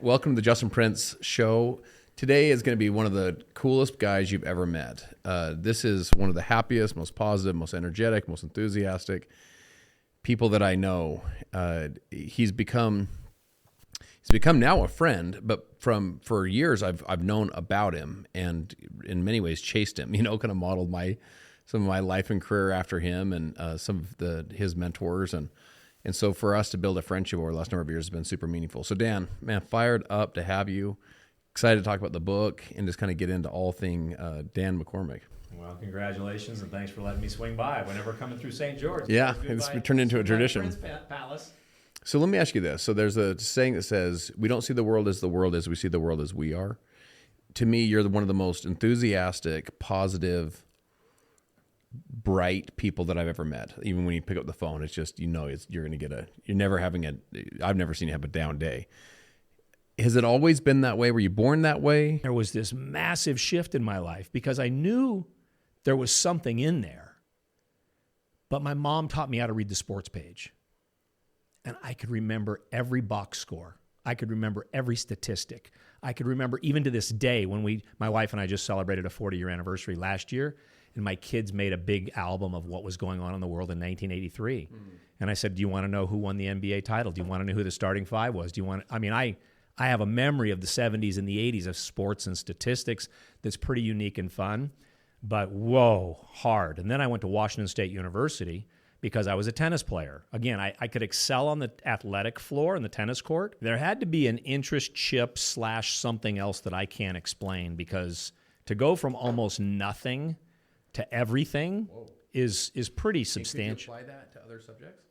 Welcome to the Justin Prince Show. Today is going to be one of the coolest guys you've ever met. This is one of the happiest, most positive, most energetic, most enthusiastic people that I know. He's become now a friend, but for years I've known about him and in many ways chased him. Kind of modeled some of my life and career after him and some of his mentors and so for us to build a friendship over the last number of years has been super meaningful. So Dan, man, fired up to have you. Excited to talk about the book and just kind of get into all thing Dan McCormick. Well, congratulations and thanks for letting me swing by whenever coming through St. George. Yeah, it's turned into a tradition. Palace. So let me ask you this. So there's a saying that says, we don't see the world as the world is, we see the world as we are. To me, you're one of the most enthusiastic, positive, bright people that I've ever met. Even when you pick up the phone, it's just, you're going to get I've never seen you have a down day. Has it always been that way? Were you born that way? There was this massive shift in my life because I knew there was something in there. But my mom taught me how to read the sports page. And I could remember every box score. I could remember every statistic. I could remember even to this day when my wife and I just celebrated a 40-year anniversary last year, and my kids made a big album of what was going on in the world in 1983. Mm-hmm. And I said, do you want to know who won the NBA title? Do you want to know who the starting five was? I have a memory of the 70s and the 80s of sports and statistics that's pretty unique and fun, but whoa, hard. And then I went to Washington State University because I was a tennis player. Again, I could excel on the athletic floor in the tennis court. There had to be an interest chip / something else that I can't explain, because to go from almost nothing to everything is pretty substantial. Could you apply that to other subjects?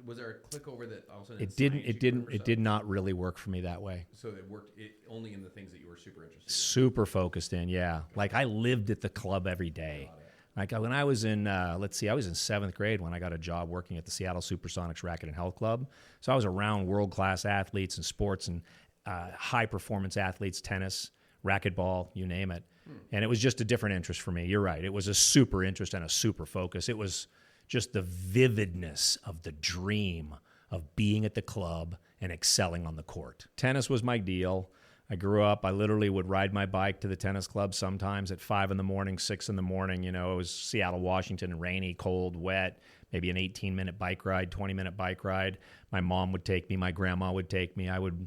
Was there a click over that all of a sudden it did not really work for me that way. So it worked only in the things that you were super interested in? Super focused in, yeah. Like I lived at the club every day. Like when I was in, I was in 7th grade when I got a job working at the Seattle Supersonics Racket and Health Club. So I was around world-class athletes and sports and high-performance athletes, tennis, racquetball, you name it. And it was just a different interest for me. You're right. It was a super interest and a super focus. It was just the vividness of the dream of being at the club and excelling on the court. Tennis was my deal. I grew up, I literally would ride my bike to the tennis club sometimes at 5 in the morning, 6 in the morning. It was Seattle, Washington, rainy, cold, wet, maybe an 18-minute bike ride, 20-minute bike ride. My mom would take me, my grandma would take me. I would,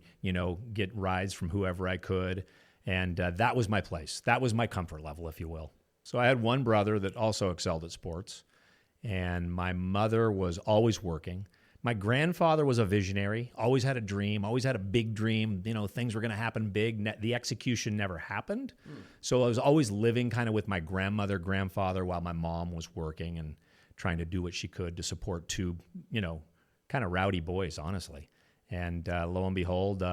get rides from whoever I could. And that was my place. That was my comfort level, if you will. So I had one brother that also excelled at sports, and my mother was always working. My grandfather was a visionary, always had a dream, always had a big dream. Things were going to happen big. The execution never happened. So I was always living kind of with my grandfather, while my mom was working and trying to do what she could to support two, kind of rowdy boys, honestly. And lo and behold,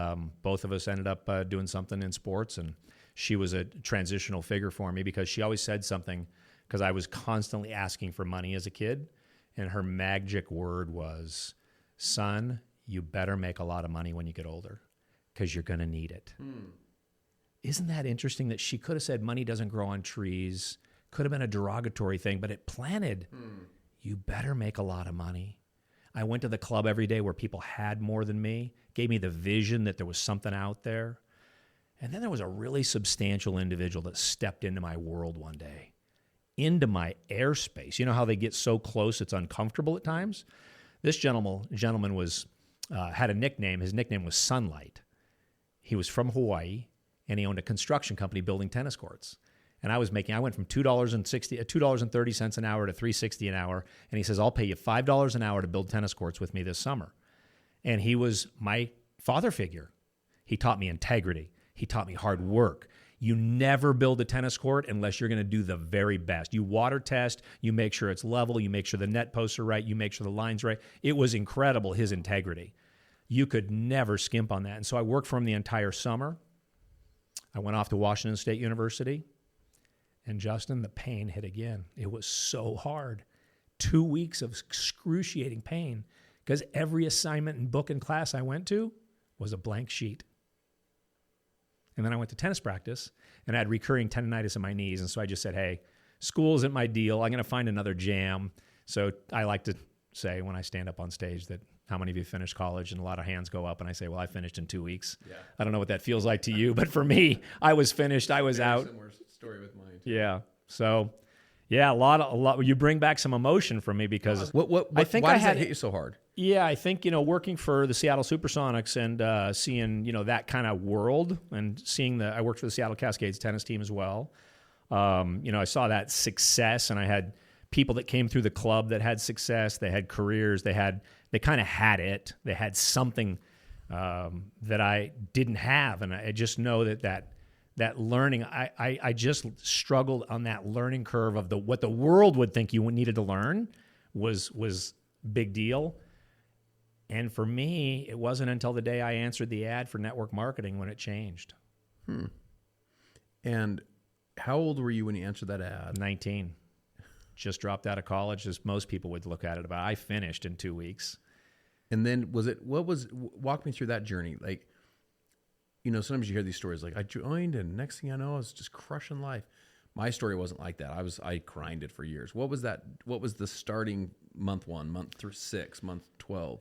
both of us ended up doing something in sports. And she was a transitional figure for me because she always said something, because I was constantly asking for money as a kid. And her magic word was, son, you better make a lot of money when you get older because you're going to need it. Isn't that interesting that she could have said money doesn't grow on trees, could have been a derogatory thing, but it planted, you better make a lot of money. I went to the club every day where people had more than me, gave me the vision that there was something out there. And then there was a really substantial individual that stepped into my world one day, into my airspace. You know how they get so close it's uncomfortable at times? This gentleman was had a nickname. His nickname was Sunlight. He was from Hawaii, and he owned a construction company building tennis courts. And I went from $2.30 an hour to $3.60 an hour. And he says, I'll pay you $5 an hour to build tennis courts with me this summer. And he was my father figure. He taught me integrity. He taught me hard work. You never build a tennis court unless you're going to do the very best. You water test, you make sure it's level, you make sure the net posts are right, you make sure the line's right. It was incredible, his integrity. You could never skimp on that. And so I worked for him the entire summer. I went off to Washington State University. And Justin, the pain hit again. It was so hard. 2 weeks of excruciating pain because every assignment and book and class I went to was a blank sheet. And then I went to tennis practice, and I had recurring tendonitis in my knees. And so I just said, hey, school isn't my deal. I'm going to find another jam. So I like to say when I stand up on stage that how many of you finished college? And a lot of hands go up, and I say, well, I finished in 2 weeks. Yeah. I don't know what that feels like to you, but for me, I was finished. I was Very out. Similar story with mine. Yeah. So, yeah, a lot. You bring back some emotion from me because I think why does that hit you so hard? Yeah, I think, working for the Seattle Supersonics and seeing, that kind of world and seeing I worked for the Seattle Cascades tennis team as well. I saw that success, and I had people that came through the club that had success. They had careers. They kind of had it. They had something that I didn't have, and I just know that learning. I just struggled on that learning curve of what the world would think you needed to learn was big deal. And for me, it wasn't until the day I answered the ad for network marketing when it changed. And how old were you when you answered that ad? 19. Just dropped out of college, as most people would look at it. But I finished in 2 weeks. And then walk me through that journey. Like, sometimes you hear these stories like, I joined and next thing I know, I was just crushing life. My story wasn't like that. I grinded for years. What was that? What was the starting month 1, month 6, month 12?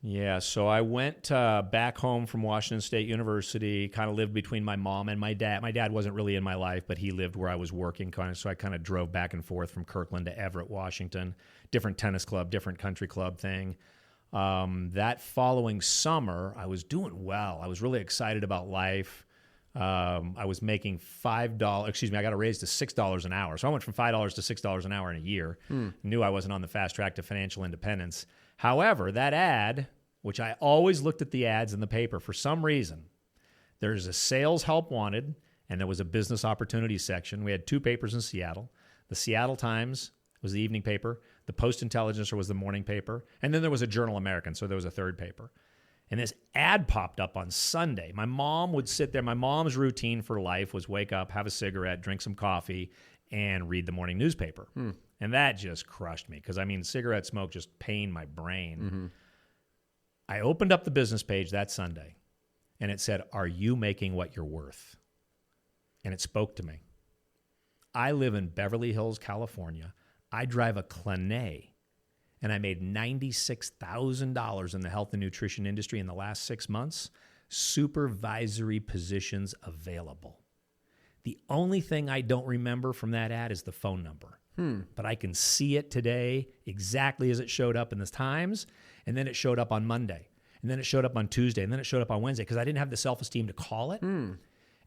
Yeah, so I went back home from Washington State University, kind of lived between my mom and my dad. My dad wasn't really in my life, but he lived where I was working, so I kind of drove back and forth from Kirkland to Everett, Washington, different tennis club, different country club thing. That following summer, I was doing well. I was really excited about life. I was making I got a raise to $6 an hour. So I went from $5 to $6 an hour in a year. Knew I wasn't on the fast track to financial independence. However, that ad, which I always looked at the ads in the paper for some reason, there's a sales help wanted, and there was a business opportunities section. We had 2 papers in Seattle. The Seattle Times was the evening paper. The Post-Intelligencer was the morning paper. And then there was a Journal American, so there was a third paper. And this ad popped up on Sunday. My mom would sit there. My mom's routine for life was wake up, have a cigarette, drink some coffee, and read the morning newspaper. And that just crushed me because, cigarette smoke just pained my brain. Mm-hmm. I opened up the business page that Sunday, and it said, "Are you making what you're worth?" And it spoke to me. I live in Beverly Hills, California. I drive a Clanay, and I made $96,000 in the health and nutrition industry in the last 6 months. Supervisory positions available. The only thing I don't remember from that ad is the phone number. But I can see it today exactly as it showed up in the Times, and then it showed up on Monday, and then it showed up on Tuesday, and then it showed up on Wednesday because I didn't have the self-esteem to call it. And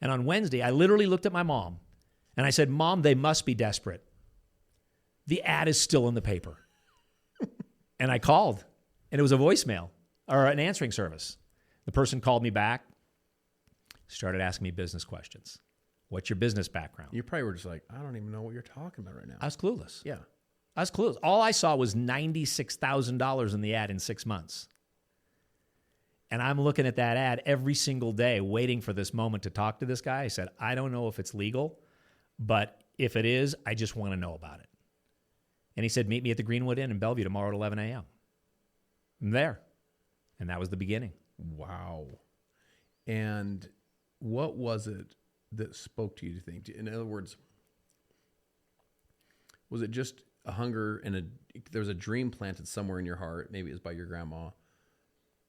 on Wednesday, I literally looked at my mom, and I said, "Mom, they must be desperate. The ad is still in the paper." And I called, and it was a voicemail or an answering service. The person called me back, started asking me business questions. What's your business background? You probably were just like, I don't even know what you're talking about right now. I was clueless. Yeah. I was clueless. All I saw was $96,000 in the ad in 6 months. And I'm looking at that ad every single day, waiting for this moment to talk to this guy. I said, I don't know if it's legal, but if it is, I just want to know about it. And he said, meet me at the Greenwood Inn in Bellevue tomorrow at 11 a.m. I'm there. And that was the beginning. Wow. And what was it that spoke to you, do you think? In other words, was it just a hunger and there was a dream planted somewhere in your heart, maybe it was by your grandma,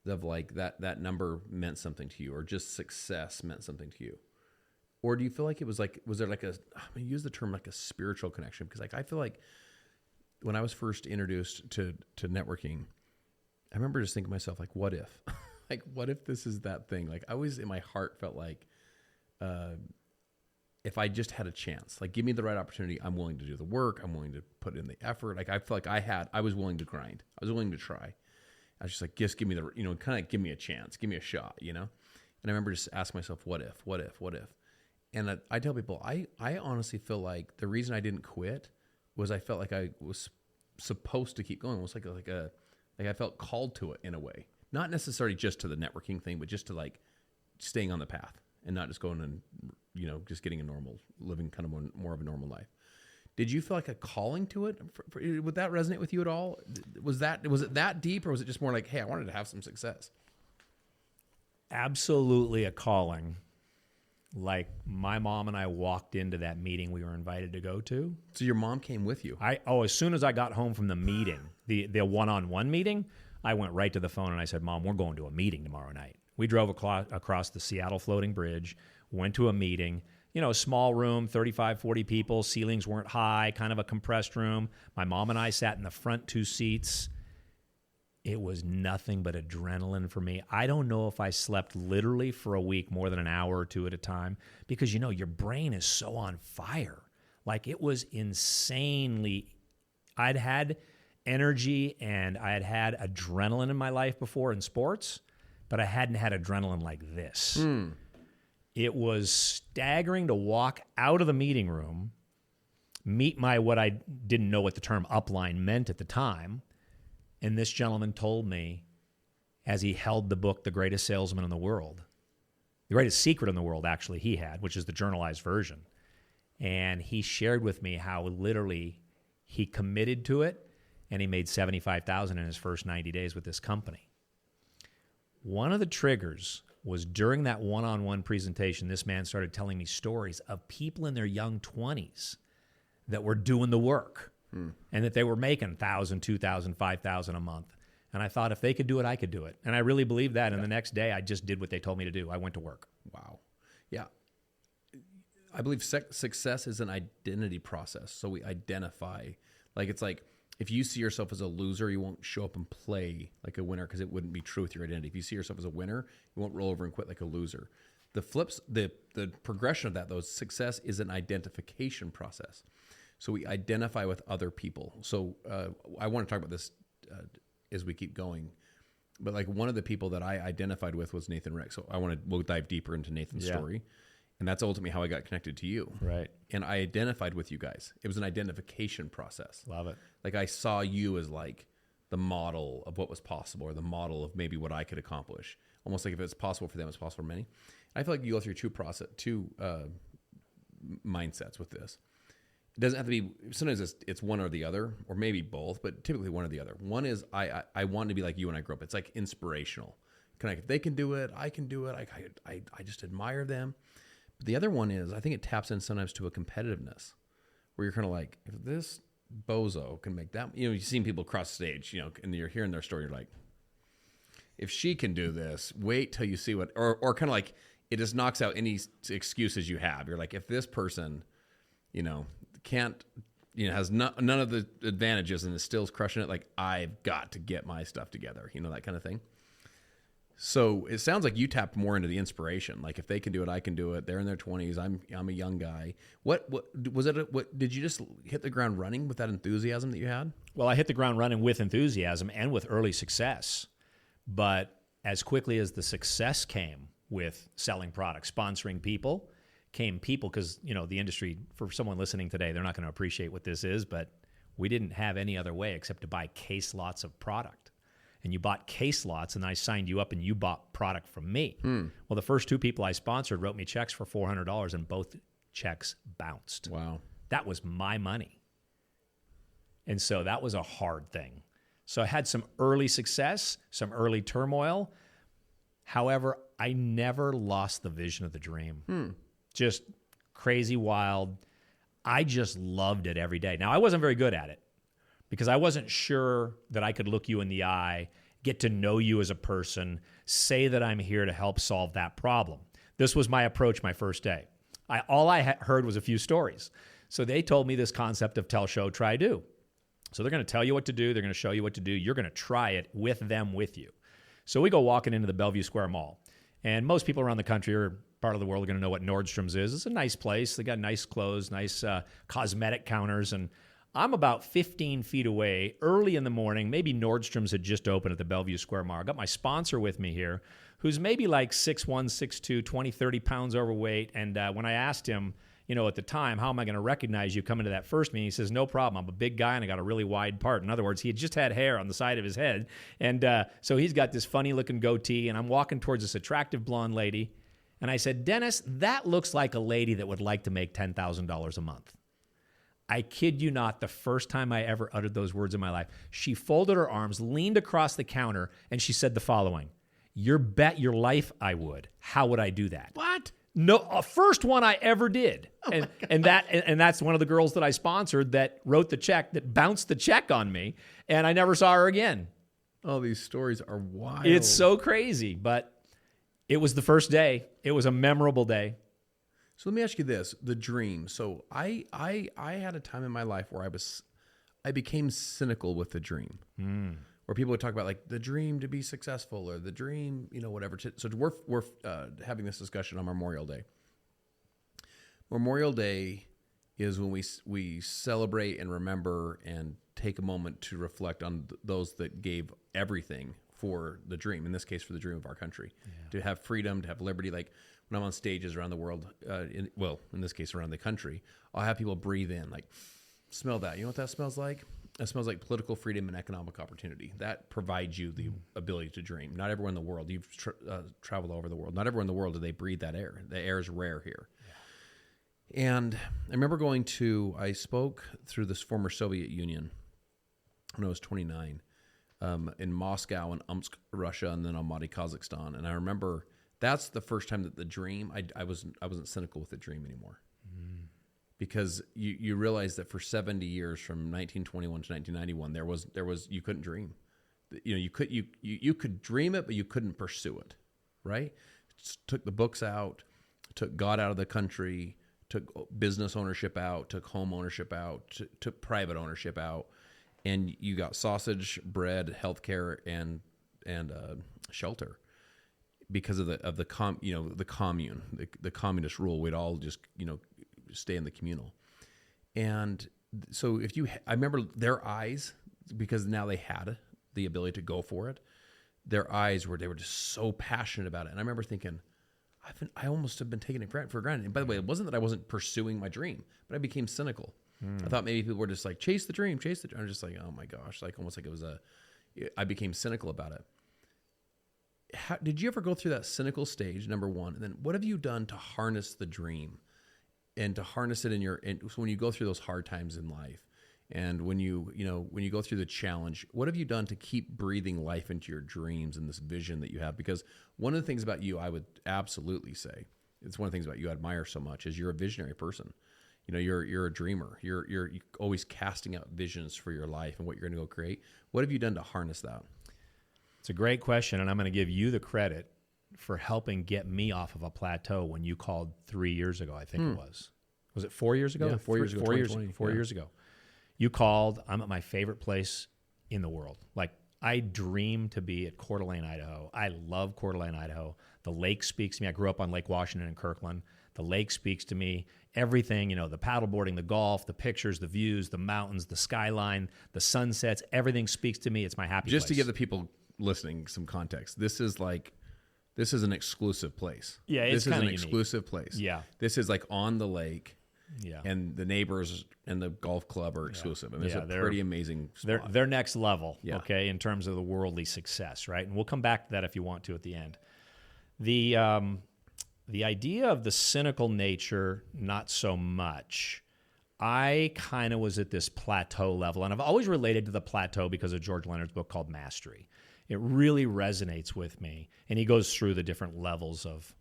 of like that number meant something to you, or just success meant something to you? Or do you feel like it was like, was there like I'm going to use the term like a spiritual connection? Because like I feel like when I was first introduced to networking, I remember just thinking to myself, like, what if? Like, what if this is that thing? Like, I always in my heart felt like, if I just had a chance, like give me the right opportunity, I'm willing to do the work. I'm willing to put in the effort. Like I feel like I was willing to grind. I was willing to try. I was just like, just give me kind of give me a chance, give me a shot, And I remember just asking myself, what if? And I tell people, I honestly feel like the reason I didn't quit was I felt like I was supposed to keep going. It was like I felt called to it in a way, not necessarily just to the networking thing, but just to like staying on the path and not just going and, just getting living kind of more of a normal life. Did you feel like a calling to it? Would that resonate with you at all? Was it that deep, or was it just more like, hey, I wanted to have some success? Absolutely a calling. Like my mom and I walked into that meeting we were invited to go to. So your mom came with you? As soon as I got home from the meeting, the one-on-one meeting, I went right to the phone and I said, Mom, we're going to a meeting tomorrow night. We drove across the Seattle floating bridge, went to a meeting, small room, 35, 40 people, ceilings weren't high, kind of a compressed room. My mom and I sat in the front 2 seats. It was nothing but adrenaline for me. I don't know if I slept literally for a week more than an hour or 2 at a time because, your brain is so on fire. Like it was insanely, I'd had energy and I had adrenaline in my life before in sports, but I hadn't had adrenaline like this. It was staggering to walk out of the meeting room, meet what I didn't know what the term upline meant at the time, and this gentleman told me, as he held the book, The Greatest Salesman in the World, the greatest secret in the world, actually, he had, which is the journalized version. And he shared with me how literally he committed to it, and he made $75,000 in his first 90 days with this company. One of the triggers was during that one-on-one presentation, this man started telling me stories of people in their young 20s that were doing the work. And that they were making $1,000, $2,000, $5,000 a month. And I thought if they could do it, I could do it. And I really believed that. And the next day, I just did what they told me to do. I went to work. Wow. Yeah. I believe success is an identity process. So we identify. It's like if you see yourself as a loser, you won't show up and play like a winner because it wouldn't be true with your identity. If you see yourself as a winner, you won't roll over and quit like a loser. The progression of that, though, success is an identification process. So we identify with other people. So I want to talk about this as we keep going. But one of the people that I identified with was Nathan Rick. So we'll dive deeper into Nathan's story. And that's ultimately how I got connected to you. Right. And I identified with you guys. It was an identification process. Love it. I saw you as the model of what was possible or the model of maybe what I could accomplish. Almost like if it's possible for them, it's possible for many. I feel like you go through two mindsets with this. It doesn't have to be, sometimes it's one or the other, or maybe both, but typically one or the other. One is I want to be like you when I grow up. It's inspirational. If they can do it, I can do it. I just admire them. But the other one is, I think it taps in sometimes to a competitiveness where you're kind of like, if this bozo can make that, you've seen people cross stage, and you're hearing their story, you're like, if she can do this, wait till you see what, or kind of like, it just knocks out any excuses you have. You're like, if this person, can't, has none of the advantages and is still crushing it, I've got to get my stuff together, that kind of thing. So it sounds like you tapped more into the inspiration. If they can do it, I can do it. They're in their 20s. I'm a young guy. What was it? What did you just hit the ground running with that enthusiasm that you had? Well, I hit the ground running with enthusiasm and with early success. But as quickly as the success came with selling products, sponsoring people, came people, because the industry, for someone listening today, they're not going to appreciate what this is, but we didn't have any other way except to buy case lots of product. And you bought case lots, and I signed you up, and you bought product from me. Well, the first 2 people I sponsored wrote me checks for $400, and both checks bounced. Wow. That was my money. And so that was a hard thing. So I had some early success, some early turmoil. However, I never lost the vision of the dream. Just crazy wild. I just loved it every day. Now, I wasn't very good at it because I wasn't sure that I could look you in the eye, get to know you as a person, say that I'm here to help solve that problem. This was my approach my first day. All I heard was a few stories. So they told me this concept of tell, show, try, do. So they're going to tell you what to do. They're going to show you what to do. You're going to try it with them with you. So we go walking into the Bellevue Square Mall. And most people around the country or part of the world are going to know what Nordstrom's is. It's a nice place. They got nice clothes, nice cosmetic counters. And I'm about 15 feet away early in the morning. Maybe Nordstrom's had just opened at the Bellevue Square Mall. I got my sponsor with me here, who's maybe 6'1", 6'2", 20, 30 pounds overweight. And when I asked him, at the time, how am I going to recognize you coming to that first meeting? He says, no problem. I'm a big guy and I got a really wide part. In other words, he had just had hair on the side of his head. And so he's got this funny looking goatee, and I'm walking towards this attractive blonde lady. And I said, Dennis, that looks like a lady that would like to make $10,000 a month. I kid you not, the first time I ever uttered those words in my life, she folded her arms, leaned across the counter, and she said the following: "You bet your life I would. How would I do that?" What? No, first one I ever did. And that's one of the girls that I sponsored that wrote the check, that bounced the check on me, and I never saw her again. Oh, these stories are wild. It's so crazy, but it was the first day. It was a memorable day. So let me ask you this: the dream. So I had a time in my life where I became cynical with the dream, where people would talk about like the dream to be successful or the dream, whatever. So we're having this discussion on Memorial Day. Memorial Day is when we celebrate and remember and take a moment to reflect on those that gave everything for the dream, in this case for the dream of our country, to have freedom, to have liberty. Like when I'm on stages around the world, in this case around the country, I'll have people breathe in, like, smell that. You know what that smells like? It smells like political freedom and economic opportunity. That provides you the ability to dream. Not everyone in the world, you've traveled all over the world, not everyone in the world do they breathe that air. The air is rare here. And I remember I spoke through this former Soviet Union when I was 29, in Moscow and Omsk, Russia, and then Almaty, Kazakhstan. And I remember that's the first time that the dream, I wasn't cynical with the dream anymore. Because you realize that for 70 years, from 1921 to 1991, there was you couldn't dream. You could dream it, but you couldn't pursue it, right? Took the books out, took God out of the country, took business ownership out, took home ownership out, took private ownership out, and you got sausage, bread, healthcare, and shelter because of the commune, the communist rule. We'd all just stay in the communal, and so I remember their eyes, because now they had the ability to go for it. Their eyes they were just so passionate about it, and I remember thinking, I almost have been taking it for granted. And by the way, it wasn't that I wasn't pursuing my dream, but I became cynical. I thought maybe people were just like, chase the dream. I'm just like, oh my gosh, like almost like it was I became cynical about it. Did you ever go through that cynical stage, number one? And then what have you done to harness the dream and to harness it so when you go through those hard times in life? And when you go through the challenge, what have you done to keep breathing life into your dreams and this vision that you have? Because one of the things about you, I would absolutely say, it's one of the things about you I admire so much, is you're a visionary person. You're a dreamer. You're always casting out visions for your life and what you're going to go create. What have you done to harness that? It's a great question, and I'm going to give you the credit for helping get me off of a plateau when you called 3 years ago, I think it was. Was it 4 years ago? Yeah, 4 years ago. 4 years ago. You called. I'm at my favorite place in the world. Like, I dream to be at Coeur d'Alene, Idaho. I love Coeur d'Alene, Idaho. The lake speaks to me. I grew up on Lake Washington and Kirkland. The lake speaks to me. Everything, the paddleboarding, the golf, the pictures, the views, the mountains, the skyline, the sunsets, everything speaks to me. It's my happy place. Just to give the people listening some context, this is an exclusive place. Yeah, it's kind of unique. Exclusive place. Yeah. This is like on the lake. Yeah. And the neighbors and the golf club are exclusive. I mean, it's a pretty amazing spot. They're next level, okay, in terms of the worldly success, right? And we'll come back to that if you want to at the end. The idea of the cynical nature, not so much. I kind of was at this plateau level, and I've always related to the plateau because of George Leonard's book called Mastery. It really resonates with me, and he goes through the different levels of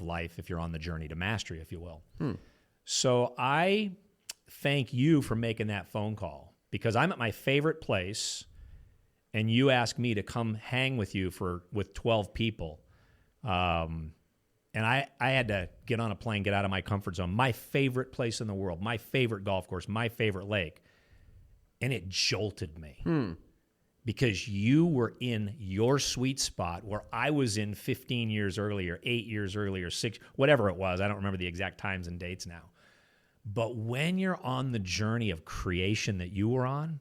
life if you're on the journey to mastery, if you will. So I thank you for making that phone call, because I'm at my favorite place, and you asked me to come hang with you with 12 people. And I had to get on a plane, get out of my comfort zone, my favorite place in the world, my favorite golf course, my favorite lake. And it jolted me because you were in your sweet spot where I was in 15 years earlier, 8 years earlier, 6, whatever it was. I don't remember the exact times and dates now. But when you're on the journey of creation that you were on,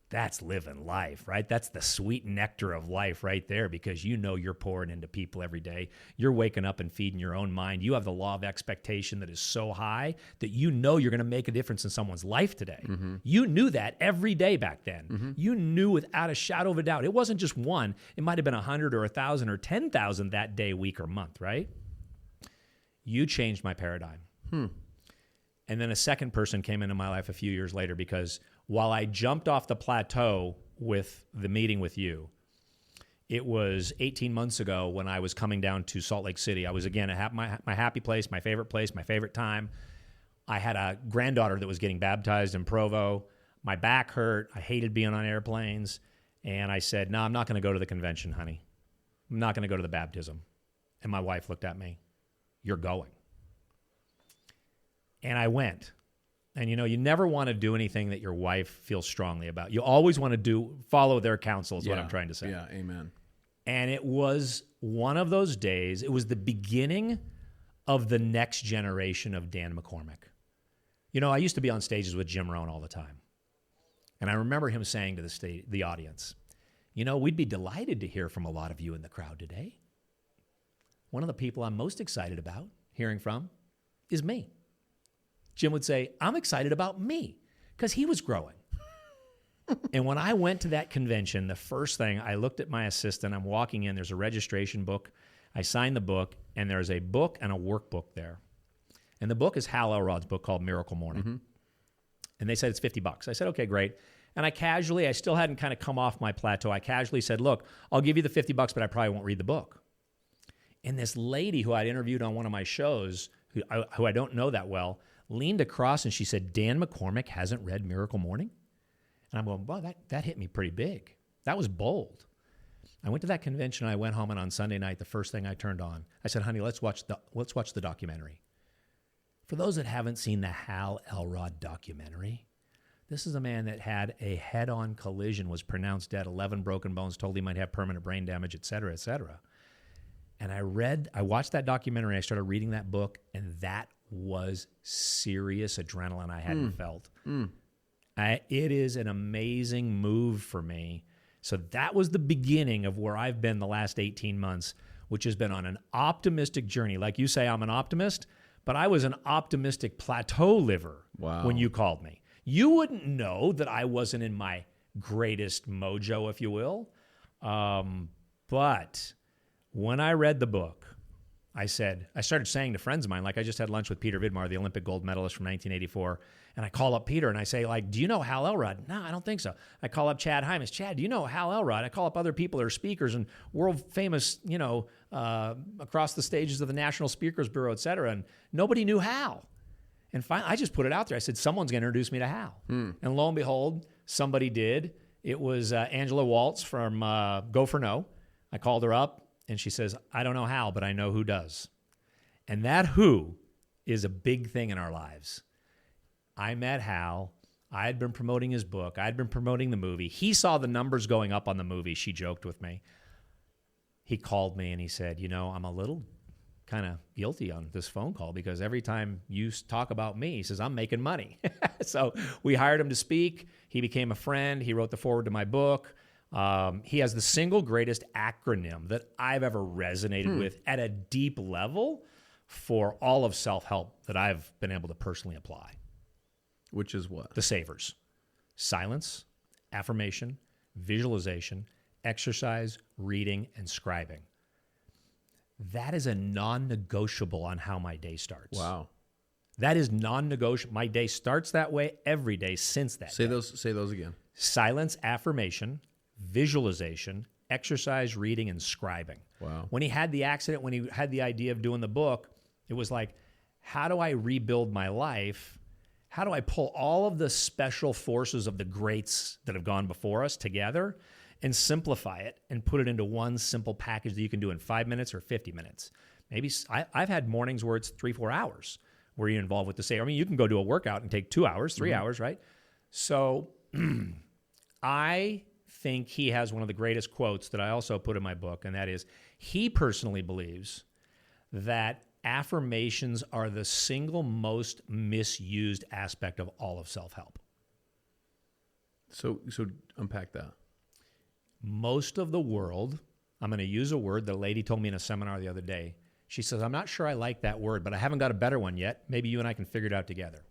that's living life, right? That's the sweet nectar of life right there, because you're pouring into people every day. You're waking up and feeding your own mind. You have the law of expectation that is so high that you're going to make a difference in someone's life today. You knew that every day back then. You knew without a shadow of a doubt. It wasn't just one. It might have been 100 or 1,000 or 10,000 that day, week, or month, right? You changed my paradigm. And then a second person came into my life a few years later, because while I jumped off the plateau with the meeting with you, it was 18 months ago when I was coming down to Salt Lake City. I was, again, at my happy place, my favorite time. I had a granddaughter that was getting baptized in Provo. My back hurt. I hated being on airplanes. And I said, no, I'm not going to go to the convention, honey. I'm not going to go to the baptism. And my wife looked at me. You're going. And I went. And you never want to do anything that your wife feels strongly about. You always want to follow their counsel is what I'm trying to say. Yeah, amen. And it was one of those days. It was the beginning of the next generation of Dan McCormick. I used to be on stages with Jim Rohn all the time. And I remember him saying to the audience, we'd be delighted to hear from a lot of you in the crowd today. One of the people I'm most excited about hearing from is me. Jim would say, I'm excited about me, because he was growing. And when I went to that convention, the first thing, I looked at my assistant. I'm walking in. There's a registration book. I signed the book, and there's a book and a workbook there. And the book is Hal Elrod's book called Miracle Morning. Mm-hmm. And they said it's $50. I said, okay, great. And I still hadn't kind of come off my plateau. I casually said, look, I'll give you the $50, but I probably won't read the book. And this lady who I'd interviewed on one of my shows, who I don't know that well, leaned across and she said, Dan McCormick hasn't read Miracle Morning? And I'm going, well, that hit me pretty big. That was bold. I went to that convention. I went home, and on Sunday night, the first thing I turned on, I said, honey, let's watch the documentary. For those that haven't seen the Hal Elrod documentary, this is a man that had a head-on collision, was pronounced dead, 11 broken bones, told he might have permanent brain damage, et cetera, et cetera. And I watched that documentary, I started reading that book, and that was serious adrenaline I hadn't felt. It is an amazing move for me. So that was the beginning of where I've been the last 18 months, which has been on an optimistic journey. Like you say, I'm an optimist, but I was an optimistic plateau liver when you called me. You wouldn't know that I wasn't in my greatest mojo, if you will. But when I read the book, I started saying to friends of mine, like I just had lunch with Peter Vidmar, the Olympic gold medalist from 1984, and I call up Peter and I say, like, do you know Hal Elrod? No, I don't think so. I call up Chad Hymas. Chad, do you know Hal Elrod? I call up other people that are speakers and world famous, across the stages of the National Speakers Bureau, et cetera, and nobody knew Hal. And finally, I just put it out there. I said, someone's going to introduce me to Hal. And lo and behold, somebody did. It was Angela Waltz from Go for No. I called her up. And she says, I don't know Hal, but I know who does. And that who is a big thing in our lives. I met Hal. I had been promoting his book. I had been promoting the movie. He saw the numbers going up on the movie. She joked with me. He called me and he said, I'm a little kind of guilty on this phone call because every time you talk about me, he says, I'm making money. So we hired him to speak. He became a friend. He wrote the foreword to my book. He has the single greatest acronym that I've ever resonated with at a deep level for all of self-help that I've been able to personally apply. Which is what? The SAVERS. Silence, affirmation, visualization, exercise, reading, and scribing. That is a non-negotiable on how my day starts. Wow. That is non-negotiable. My day starts that way every day since that day. Say those again. Silence, affirmation, visualization, exercise, reading, and scribing. Wow. When he had the accident, when he had the idea of doing the book, it was like, how do I rebuild my life? How do I pull all of the special forces of the greats that have gone before us together and simplify it and put it into one simple package that you can do in 5 minutes or 50 minutes? Maybe I've had mornings where it's 3-4 hours where you're involved with the same. I mean, you can go do a workout and take 2 hours, 3 hours, right? So I think he has one of the greatest quotes that I also put in my book, and that is, he personally believes that affirmations are the single most misused aspect of all of self-help. So unpack that. Most of the world, I'm going to use a word that a lady told me in a seminar the other day. She says, I'm not sure I like that word, but I haven't got a better one yet. Maybe you and I can figure it out together.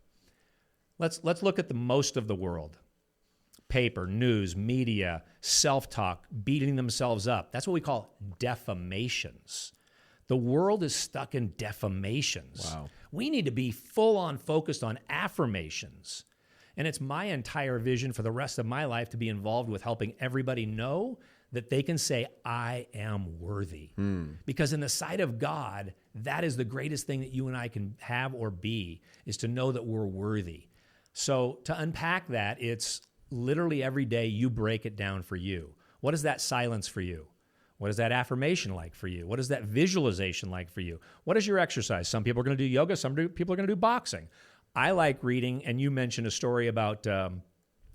Let's look at the most of the world. Paper, news, media, self-talk, beating themselves up. That's what we call defamations. The world is stuck in defamations. Wow. We need to be full-on focused on affirmations. And it's my entire vision for the rest of my life to be involved with helping everybody know that they can say, I am worthy. Because in the sight of God, that is the greatest thing that you and I can have or be, is to know that we're worthy. So to unpack that, it's literally every day you break it down for you. What is that silence for you? What is that affirmation like for you? What is that visualization like for you? What is your exercise? Some people are going to do yoga. Some people are going to do boxing. I like reading, and you mentioned a story about a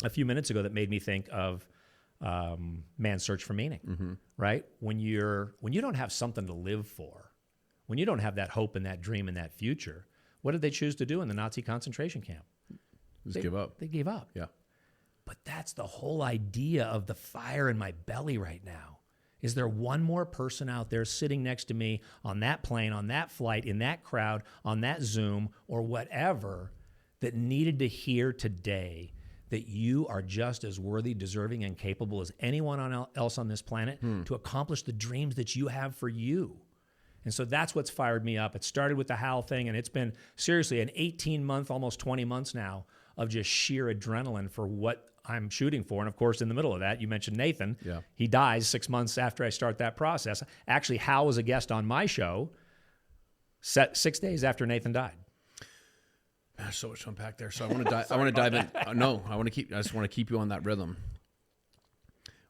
few minutes ago that made me think of Man's Search for Meaning, right? When you don't have something to live for, when you don't have that hope and that dream and that future, what did they choose to do in the Nazi concentration camp? Give up. They gave up. Yeah. But that's the whole idea of the fire in my belly right now. Is there one more person out there sitting next to me on that plane, on that flight, in that crowd, on that Zoom, or whatever, that needed to hear today that you are just as worthy, deserving, and capable as anyone else on this planet to accomplish the dreams that you have for you? And so that's what's fired me up. It started with the Hal thing, and it's been seriously an 18-month, almost 20 months now of just sheer adrenaline for what I'm shooting for. And of course, in the middle of that, you mentioned Nathan. Yeah. He dies 6 months after I start that process. Actually, Hal was a guest on my show 6 days after Nathan died. There's so much to unpack there. So I want to dive in. I just want to keep you on that rhythm.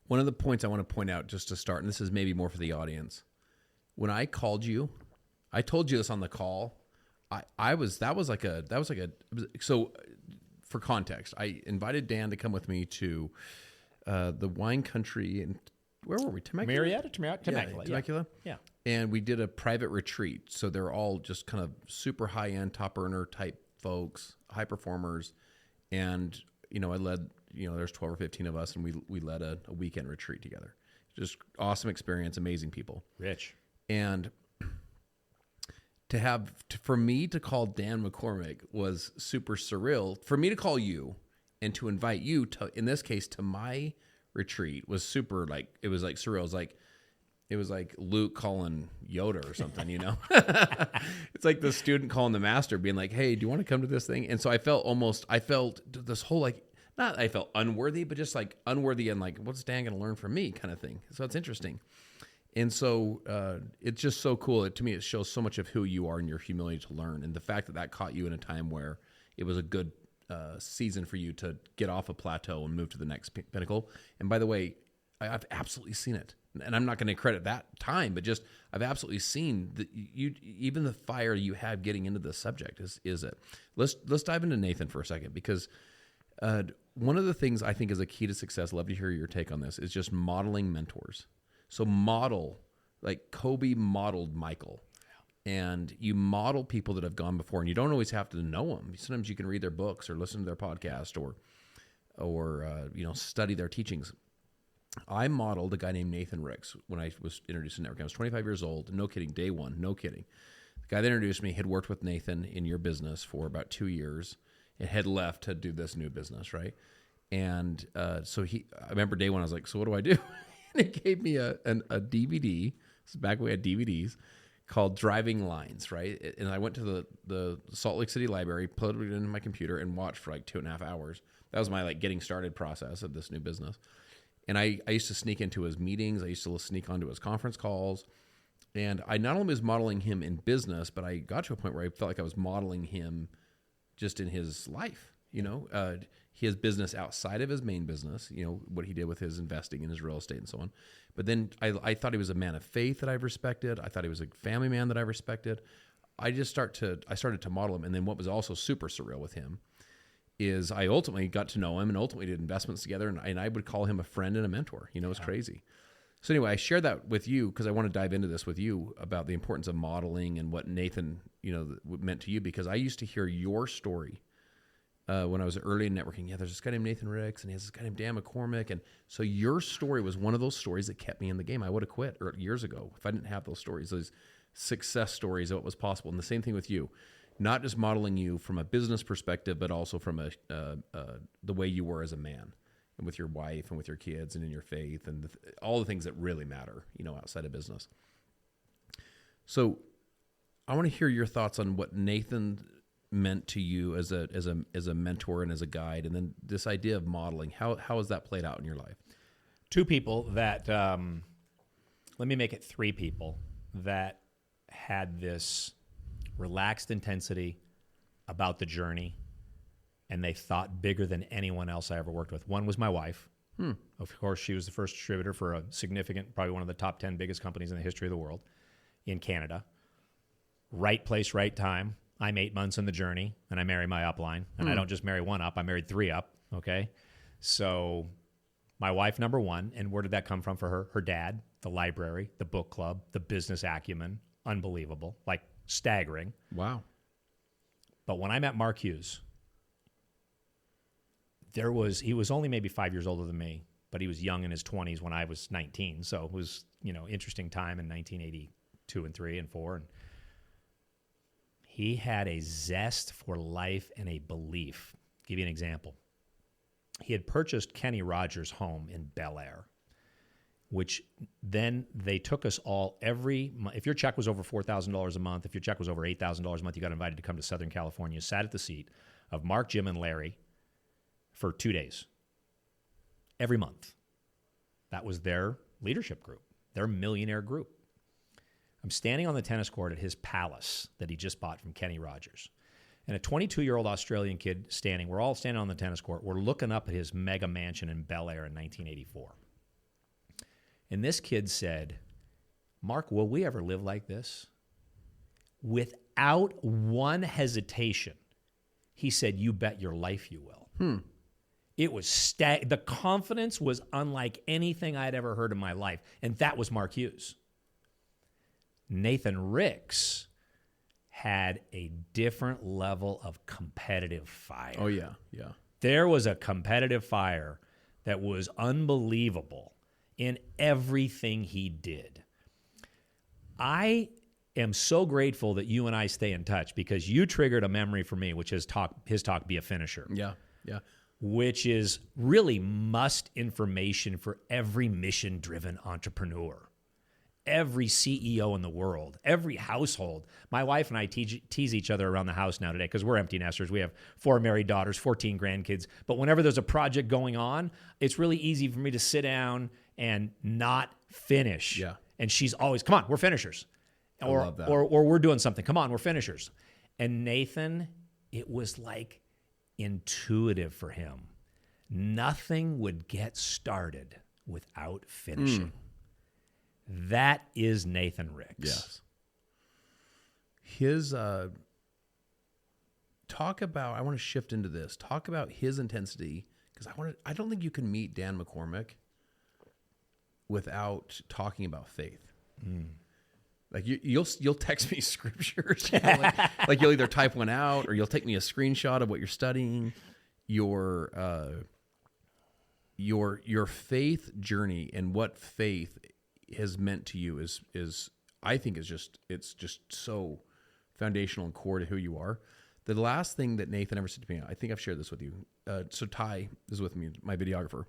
One of the points I want to point out just to start, and this is maybe more for the audience. When I called you, I told you this on the call. So for context, I invited Dan to come with me to the wine country in, where were we? Temecula? Temecula. Yeah. And we did a private retreat. So they're all just kind of super high-end, top earner type folks, high performers. And, I led, there's 12 or 15 of us, and we led a weekend retreat together. Just awesome experience, amazing people. Rich. And for me to call Dan McCormick was super surreal. For me to call you and to invite you to, in this case, to my retreat was super, it was like surreal. It was like Luke calling Yoda or something, It's like the student calling the master, being like, hey, do you want to come to this thing? And so I felt this whole, not I felt unworthy, but just unworthy and what's Dan going to learn from me kind of thing. So it's interesting. And so it's just so cool. To me, it shows so much of who you are and your humility to learn. And the fact that caught you in a time where it was a good season for you to get off a plateau and move to the next pinnacle. And by the way, I've absolutely seen it. And I'm not going to credit that time, but just I've absolutely seen that even the fire you had getting into this subject is it. Let's dive into Nathan for a second, because one of the things I think is a key to success, love to hear your take on this, is just modeling mentors. So model, like Kobe modeled Michael, and you model people that have gone before, and you don't always have to know them. Sometimes you can read their books or listen to their podcast or study their teachings. I modeled a guy named Nathan Ricks when I was introduced to networking. I was 25 years old. No kidding. Day one. No kidding. The guy that introduced me had worked with Nathan in your business for about 2 years and had left to do this new business, right? And so I remember day one, I was like, so what do I do? And he gave me a DVD. This is back when we had DVDs, called Driving Lines, right? And I went to the Salt Lake City Library, plugged it into my computer, and watched for 2.5 hours. That was my getting started process of this new business. And I used to sneak into his meetings. I used to sneak onto his conference calls. And I not only was modeling him in business, but I got to a point where I felt like I was modeling him just in his life, his business outside of his main business, what he did with his investing in his real estate and so on. But then I thought he was a man of faith that I've respected. I thought he was a family man that I respected. I started to model him. And then what was also super surreal with him is I ultimately got to know him and ultimately did investments together. And I would call him a friend and a mentor. It was crazy. So anyway, I shared that with you because I want to dive into this with you about the importance of modeling and what Nathan, meant to you, because I used to hear your story when I was early in networking. Yeah, there's this guy named Nathan Ricks, and he has this guy named Dan McCormick. And so your story was one of those stories that kept me in the game. I would have quit years ago if I didn't have those stories, those success stories of what was possible. And the same thing with you, not just modeling you from a business perspective, but also from the way you were as a man and with your wife and with your kids and in your faith and all the things that really matter, outside of business. So I want to hear your thoughts on what Nathan meant to you as a mentor and as a guide, and then this idea of modeling. How has that played out in your life? Two people that, let me make it three people that had this relaxed intensity about the journey, and they thought bigger than anyone else I ever worked with. One was my wife, Of course, she was the first distributor for a significant, probably one of the top 10 biggest companies in the history of the world in Canada. Right place, right time. I'm 8 months in the journey, and I marry my upline. And I don't just marry one up, I married 3 up, okay? So my wife, number one, and where did that come from for her? Her dad, the library, the book club, the business acumen, unbelievable, like staggering. Wow. But when I met Mark Hughes, he was only maybe 5 years older than me, but he was young in his 20s when I was 19. So it was, interesting time in 1982 and 3 and 4. And he had a zest for life and a belief. I'll give you an example. He had purchased Kenny Rogers' home in Bel Air, which then they took us all if your check was over $4,000 a month, if your check was over $8,000 a month, you got invited to come to Southern California, sat at the seat of Mark, Jim, and Larry for 2 days. Every month. That was their leadership group, their millionaire group. I'm standing on the tennis court at his palace that he just bought from Kenny Rogers. And a 22-year-old Australian kid we're all standing on the tennis court. We're looking up at his mega mansion in Bel Air in 1984. And this kid said, Mark, will we ever live like this? Without one hesitation, he said, you bet your life you will. It was the confidence was unlike anything I'd ever heard in my life. And that was Mark Hughes. Nathan Ricks had a different level of competitive fire. Oh, yeah, yeah. There was a competitive fire that was unbelievable in everything he did. I am so grateful that you and I stay in touch because you triggered a memory for me, which is his talk, Be a Finisher. Yeah, yeah. Which is really must information for every mission-driven entrepreneur. Every CEO in the world, every household. My wife and I tease each other around the house now today because we're empty nesters. We have 4 married daughters, 14 grandkids. But whenever there's a project going on, it's really easy for me to sit down and not finish. Yeah. And she's always, come on, we're finishers. I love that. Or we're doing something. Come on, we're finishers. And Nathan, it was like intuitive for him. Nothing would get started without finishing. That is Nathan Ricks. Yes. His talk about, I want to shift into this. Talk about his intensity because I don't think you can meet Dan McCormick without talking about faith. Like you'll text me scriptures, like you'll either type one out or you'll take me a screenshot of what you're studying. Your faith journey and what faith has meant to you is I think it's just so foundational and core to who you are. The last thing that Nathan ever said to me, I think I've shared this with you. So Ty is with me, my videographer.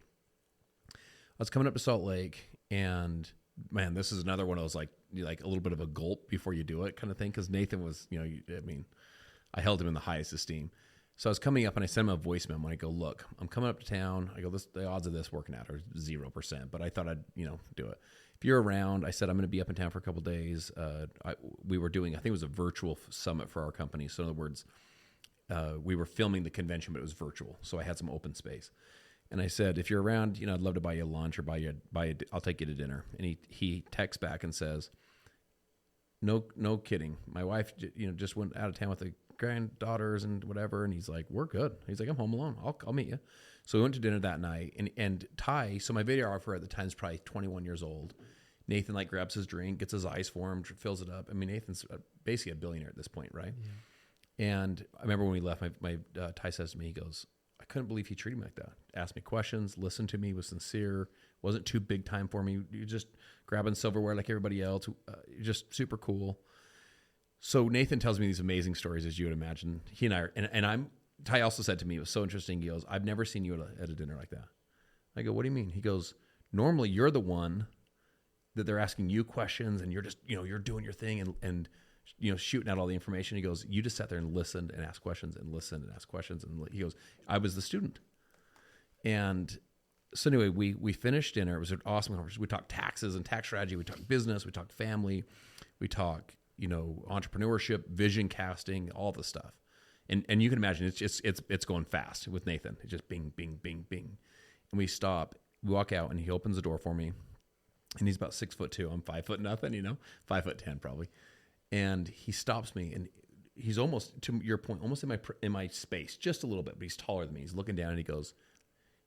I was coming up to Salt Lake, and man, this is another one of those like a little bit of a gulp before you do it kind of thing. Because Nathan was, I held him in the highest esteem. So I was coming up and I sent him a voice memo and I go, look, I'm coming up to town. I go, the odds of this working out are 0%, but I thought I'd, do it. If you're around, I said, I'm going to be up in town for a couple of days. We were doing, I think it was a virtual summit for our company. So in other words, we were filming the convention, but it was virtual. So I had some open space. And I said, if you're around, I'd love to buy you lunch or I'll take you to dinner. And he texts back and says, no kidding. My wife, just went out of town with the granddaughters and whatever. And he's like, we're good. He's like, I'm home alone. I'll meet you. So we went to dinner that night, and Ty, so my videographer at the time is probably 21 years old. Nathan grabs his drink, gets his ice for him, fills it up. I mean, Nathan's basically a billionaire at this point, right? Yeah. And I remember when we left, my Ty says to me, he goes, I couldn't believe he treated me like that. Asked me questions, listened to me, was sincere, wasn't too big time for me. You're just grabbing silverware like everybody else, just super cool. So Nathan tells me these amazing stories, as you would imagine. He and I are, and Ty also said to me, it was so interesting. He goes, I've never seen you at a dinner like that. I go, what do you mean? He goes, normally you're the one that they're asking you questions and you're just, you're doing your thing and shooting out all the information. He goes, you just sat there and listened and asked questions and listened and asked questions. And he goes, I was the student. And so anyway, we finished dinner. It was an awesome conversation. We talked taxes and tax strategy. We talked business. We talked family. We talked, entrepreneurship, vision casting, all the stuff. And you can imagine it's going fast with Nathan. It's just bing, bing, bing, bing. And we stop we walk out and he opens the door for me, and he's about 6'2". I'm 5 foot nothing, 5'10" probably. And he stops me, and he's almost, to your point, almost in my space, just a little bit, but he's taller than me. He's looking down and he goes,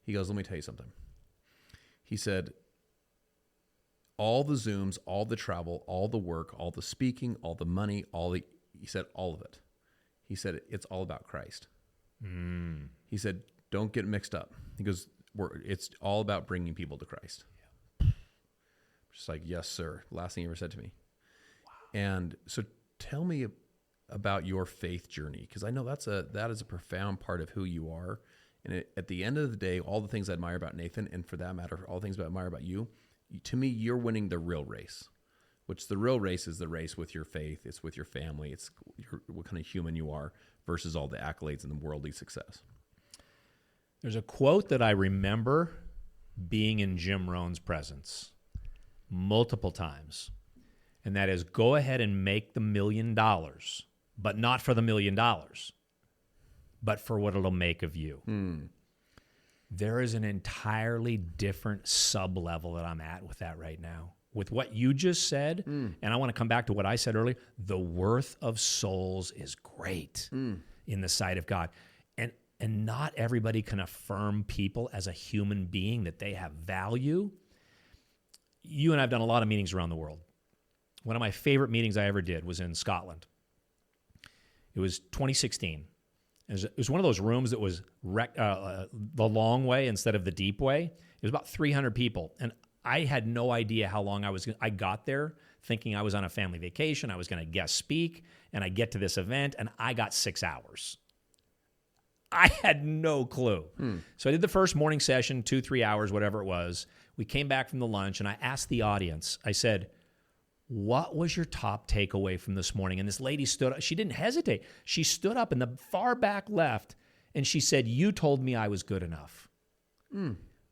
let me tell you something. He said, all the Zooms, all the travel, all the work, all the speaking, all the money, he said, all of it. He said, it's all about Christ. He said, don't get mixed up. He goes, it's all about bringing people to Christ. Yeah. Just like, yes, sir. Last thing he ever said to me. Wow. And so tell me about your faith journey, because I know that is a profound part of who you are. And at the end of the day, all the things I admire about Nathan, and for that matter, all the things I admire about you, to me, you're winning the real race, which the real race is the race with your faith. It's with your family. It's what kind of human you are versus all the accolades and the worldly success. There's a quote that I remember being in Jim Rohn's presence multiple times, and that is, go ahead and make the $1 million, but not for the $1 million, but for what it'll make of you. There is an entirely different sub-level that I'm at with that right now. With what you just said, and I want to come back to what I said earlier, the worth of souls is great in the sight of God. And not everybody can affirm people as a human being, that they have value. You and I have done a lot of meetings around the world. One of my favorite meetings I ever did was in Scotland. It was 2016. It was one of those rooms that was the long way instead of the deep way. It was about 300 people. And I had no idea how long I got there thinking I was on a family vacation. I was going to guest speak, and I get to this event, and I got 6 hours. I had no clue. So I did the first morning session, 2-3 hours, whatever it was. We came back from the lunch, and I asked the audience, I said, what was your top takeaway from this morning? And this lady stood up. She didn't hesitate. She stood up in the far back left, and she said, you told me I was good enough.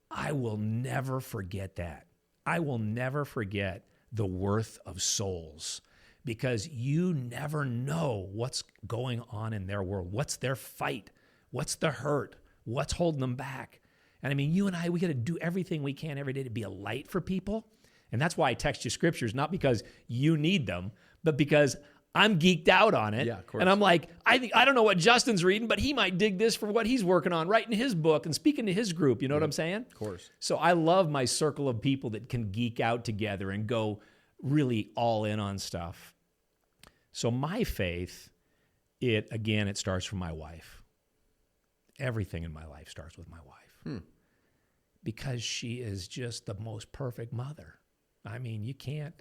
I will never forget that. I will never forget the worth of souls, because you never know what's going on in their world. What's their fight? What's the hurt? What's holding them back? And I mean, you and I, we got to do everything we can every day to be a light for people. And that's why I text you scriptures, not because you need them, but because I'm geeked out on it. Yeah, of course. And I'm like, I don't know what Justin's reading, but he might dig this for what he's working on, writing his book and speaking to his group. You know what I'm saying? Of course. So I love my circle of people that can geek out together and go really all in on stuff. So my faith, it starts from my wife. Everything in my life starts with my wife. Because she is just the most perfect mother. I mean, you can't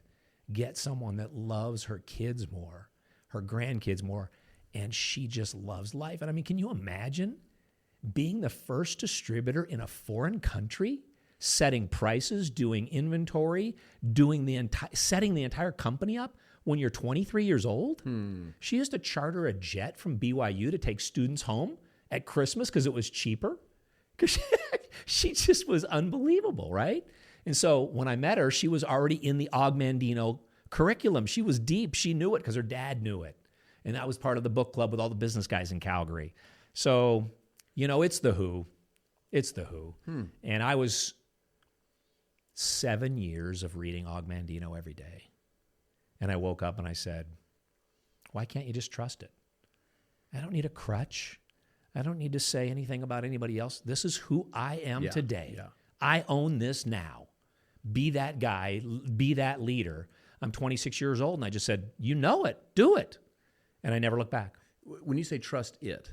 get someone that loves her kids more, her grandkids more, and she just loves life. And I mean, can you imagine being the first distributor in a foreign country, setting prices, doing inventory, setting the entire company up when you're 23 years old? She has to charter a jet from BYU to take students home at Christmas because it was cheaper. Because she just was unbelievable, right? And so when I met her, she was already in the Ogmandino curriculum. She was deep. She knew it because her dad knew it. And that was part of the book club with all the business guys in Calgary. So, it's the who. It's the who. And I was 7 years of reading Ogmandino every day. And I woke up and I said, why can't you just trust it? I don't need a crutch. I don't need to say anything about anybody else. This is who I am today. Yeah. I own this now. Be that guy. Be that leader. I'm 26 years old, and I just said, you know it. Do it. And I never looked back. When you say trust it,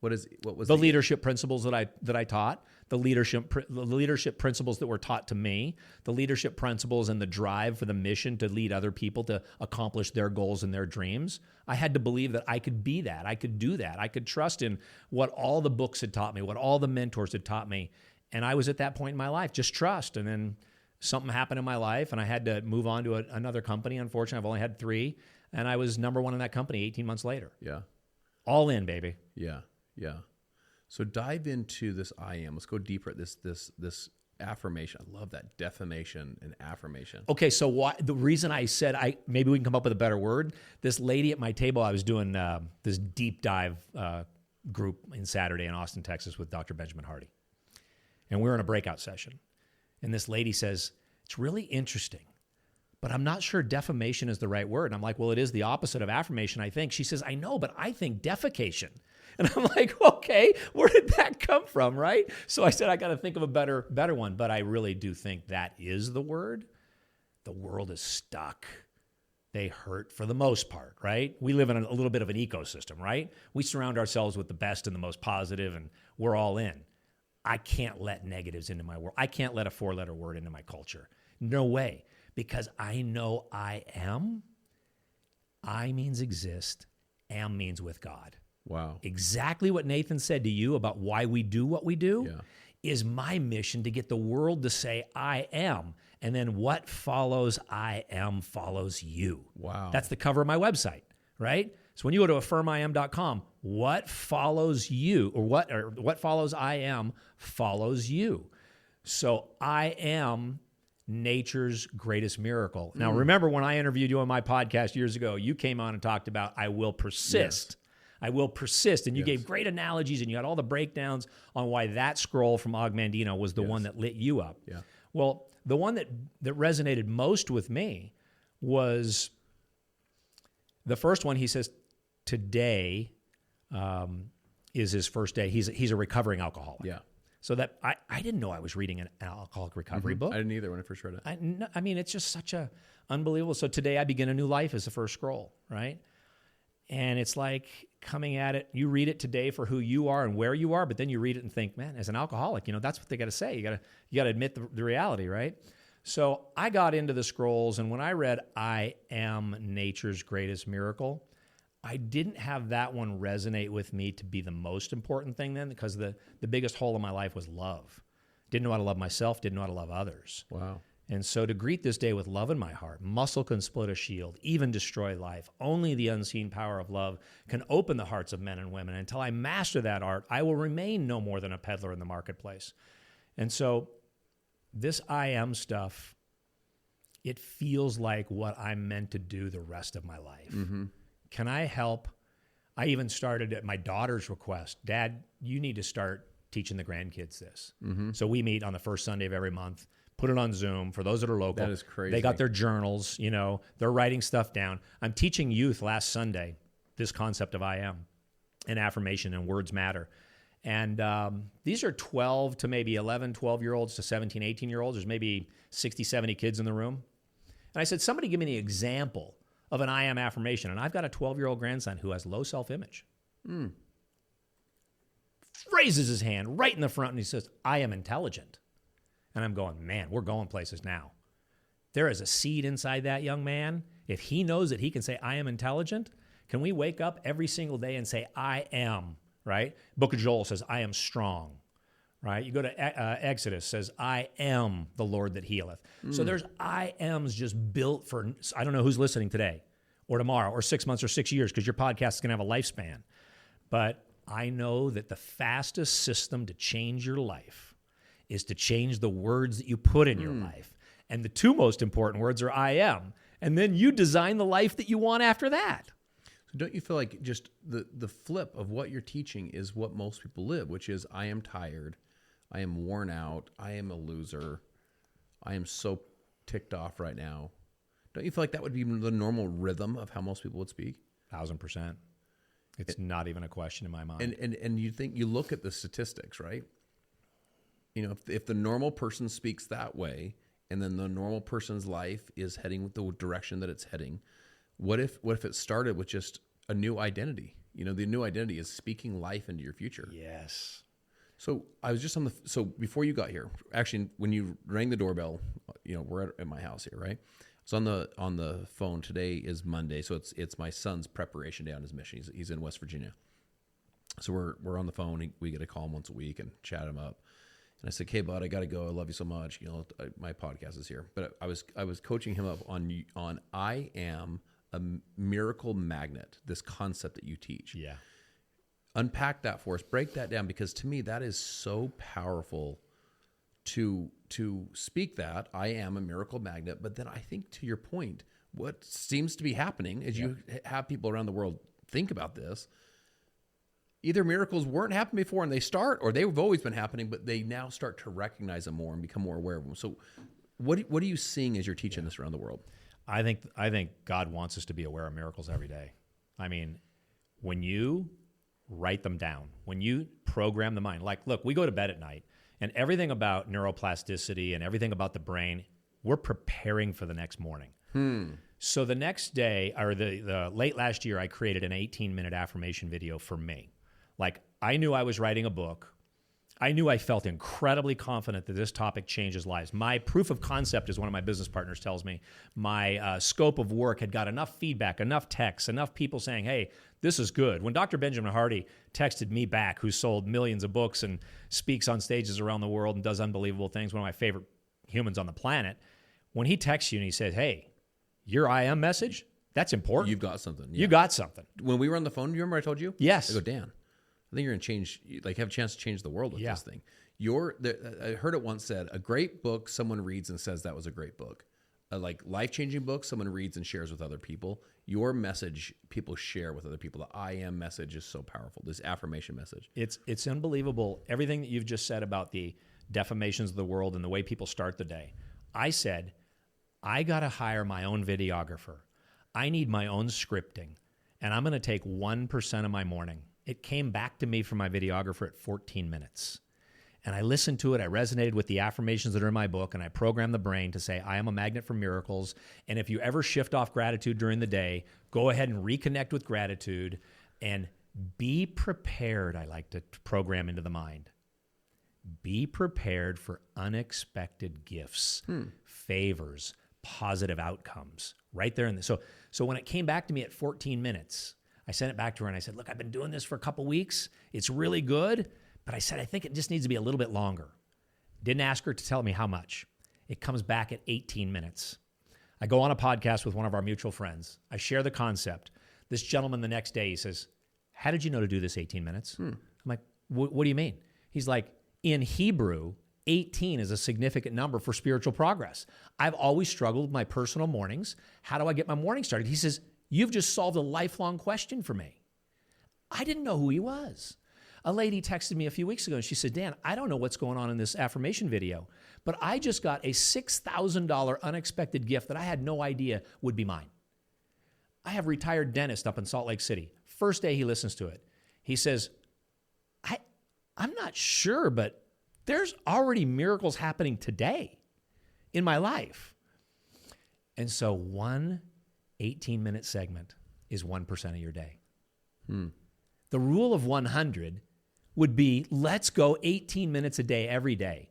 what was the leadership principles that I taught, the leadership principles that were taught to me, the leadership principles and the drive for the mission to lead other people to accomplish their goals and their dreams. I had to believe that I could be that. I could do that. I could trust in what all the books had taught me, what all the mentors had taught me. And I was at that point in my life, just trust. And then something happened in my life, and I had to move on to another company. Unfortunately, I've only had 3, and I was number 1 in that company 18 months later. Yeah. All in, baby. Yeah. Yeah. So dive into this I am. Let's go deeper at this affirmation. I love that, defamation and affirmation. Okay, so the reason I said maybe we can come up with a better word. This lady at my table, I was doing this deep dive group in Saturday in Austin, Texas with Dr. Benjamin Hardy. And we were in a breakout session. And this lady says, it's really interesting, but I'm not sure defamation is the right word. And I'm like, well, it is the opposite of affirmation, I think. She says, I know, but I think defecation. And I'm like, okay, where did that come from, right? So I said, I got to think of a better one. But I really do think that is the word. The world is stuck. They hurt for the most part, right? We live in a little bit of an ecosystem, right? We surround ourselves with the best and the most positive, and we're all in. I can't let negatives into my world. I can't let a 4-letter word into my culture. No way. Because I know I am. I means exist. Am means with God. Wow. Exactly what Nathan said to you about why we do what we do is my mission to get the world to say, I am. And then what follows I am follows you. Wow. That's the cover of my website, right? So when you go to affirmiam.com, what follows you or what follows I am follows you. So I am nature's greatest miracle. Now, remember when I interviewed you on my podcast years ago, you came on and talked about I will persist. Yes. I will persist. And you gave great analogies and you had all the breakdowns on why that scroll from Og Mandino was the one that lit you up. Yeah. Well, the one that resonated most with me was the first one. He says, today is his first day. He's a recovering alcoholic. Yeah. So that I didn't know I was reading an alcoholic recovery book. I didn't either when I first read it. I mean, it's just such a unbelievable. So today I begin a new life is the first scroll, right? And it's like coming at it. You read it today for who you are and where you are, but then you read it and think, man, as an alcoholic, that's what they got to say. You got to admit the reality, right? So I got into the scrolls, and when I read I am nature's greatest miracle, I didn't have that one resonate with me to be the most important thing then, because the biggest hole in my life was love. Didn't know how to love myself, didn't know how to love others. Wow. And so to greet this day with love in my heart, muscle can split a shield, even destroy life. Only the unseen power of love can open the hearts of men and women. Until I master that art, I will remain no more than a peddler in the marketplace. And so this I am stuff, it feels like what I'm meant to do the rest of my life. Mm-hmm. Can I help? I even started at my daughter's request. Dad, you need to start teaching the grandkids this. Mm-hmm. So we meet on the first Sunday of every month, put it on Zoom for those that are local. That is crazy. They got their journals, they're writing stuff down. I'm teaching youth last Sunday this concept of I am and affirmation and words matter. And these are 12 to maybe 11, 12-year-olds to 17, 18-year-olds. There's maybe 60, 70 kids in the room. And I said, somebody give me an example of an I am affirmation. And I've got a 12-year-old grandson who has low self-image. Raises his hand right in the front and he says, I am intelligent. And I'm going, man, we're going places now. There is a seed inside that young man. If he knows that he can say, I am intelligent, can we wake up every single day and say, I am, right? Book of Joel says, I am strong, right? You go to Exodus, says, I am the Lord that healeth. So there's I ams just built for, I don't know who's listening today or tomorrow or 6 months or 6 years, because your podcast is going to have a lifespan. But I know that the fastest system to change your life is to change the words that you put in your life. And the two most important words are I am. And then you design the life that you want after that. So don't you feel like just the flip of what you're teaching is what most people live, which is I am tired, I am worn out, I am a loser, I am so ticked off right now. Don't you feel like that would be the normal rhythm of how most people would speak? 1,000%. It's not even a question in my mind. And you look at the statistics, right? If the normal person speaks that way, and then the normal person's life is heading with the direction that it's heading, what if it started with just a new identity? The new identity is speaking life into your future. Yes. So I was just so before you got here, actually, when you rang the doorbell, we're at my house here, right? I was on the phone. Today is Monday, so it's my son's preparation day on his mission. He's in West Virginia. So we're on the phone. We get to call him once a week and chat him up. And I said, "Hey, bud, I got to go. I love you so much. My podcast is here." But I was coaching him up on I am a miracle magnet. This concept that you teach. Yeah. Unpack that for us. Break that down, because to me that is so powerful. To speak that I am a miracle magnet, but then I think, to your point, what seems to be happening is you have people around the world think about this. either miracles weren't happening before and they start, or they've always been happening, but they now start to recognize them more and become more aware of them. So what are you seeing as you're teaching this around the world? I think God wants us to be aware of miracles every day. I mean, when you write them down, when you program the mind, like, look, we go to bed at night and everything about neuroplasticity and everything about the brain, we're preparing for the next morning. So the next day, or the late last year, I created an 18-minute affirmation video for me. Like, I knew I was writing a book. I knew I felt incredibly confident that this topic changes lives. My proof of concept, as one of my business partners tells me, my scope of work had got enough feedback, enough texts, enough people saying, hey, this is good. When Dr. Benjamin Hardy texted me back, who sold millions of books and speaks on stages around the world and does unbelievable things, one of my favorite humans on the planet, when he texts you and he says, hey, your I am message, that's important. You've got something. Yeah. You got something. When we were on the phone, do you remember I told you? Yes. I go, Dan, I think you're going to change, like have a chance to change the world with Yeah. this thing. I heard it once said, a great book someone reads and says that was a great book. A like life-changing book someone reads and shares with other people. Your message people share with other people. The I am message is so powerful. This affirmation message. It's unbelievable. Everything that you've just said about the defamations of the world and the way people start the day. I said, I got to hire my own videographer. I need my own scripting, and I'm going to take 1% of my morning. It came back to me from my videographer at 14 minutes. And I listened to it. I resonated with the affirmations that are in my book, and I programmed the brain to say, I am a magnet for miracles. And if you ever shift off gratitude during the day, go ahead and reconnect with gratitude and be prepared, I like to program into the mind. Be prepared for unexpected gifts, favors, positive outcomes right there. So when it came back to me at 14 minutes, I sent it back to her and I said, look, I've been doing this for a couple weeks. It's really good. But I said, I think it just needs to be a little bit longer. Didn't ask her to tell me how much. It comes back at 18 minutes. I go on a podcast with one of our mutual friends. I share the concept. This gentleman the next day, he says, how did you know to do this 18 minutes? I'm like, what do you mean? He's like, in Hebrew, 18 is a significant number for spiritual progress. I've always struggled with my personal mornings. How do I get my morning started? He says, you've just solved a lifelong question for me. I didn't know who he was. A lady texted me a few weeks ago and she said, Dan, I don't know what's going on in this affirmation video, but I just got a $6,000 unexpected gift that I had no idea would be mine. I have a retired dentist up in Salt Lake City. First day he listens to it. He says, I'm not sure, but there's already miracles happening today in my life. And so one 18-minute segment is 1% of your day. The rule of 100 would be, let's go 18 minutes a day every day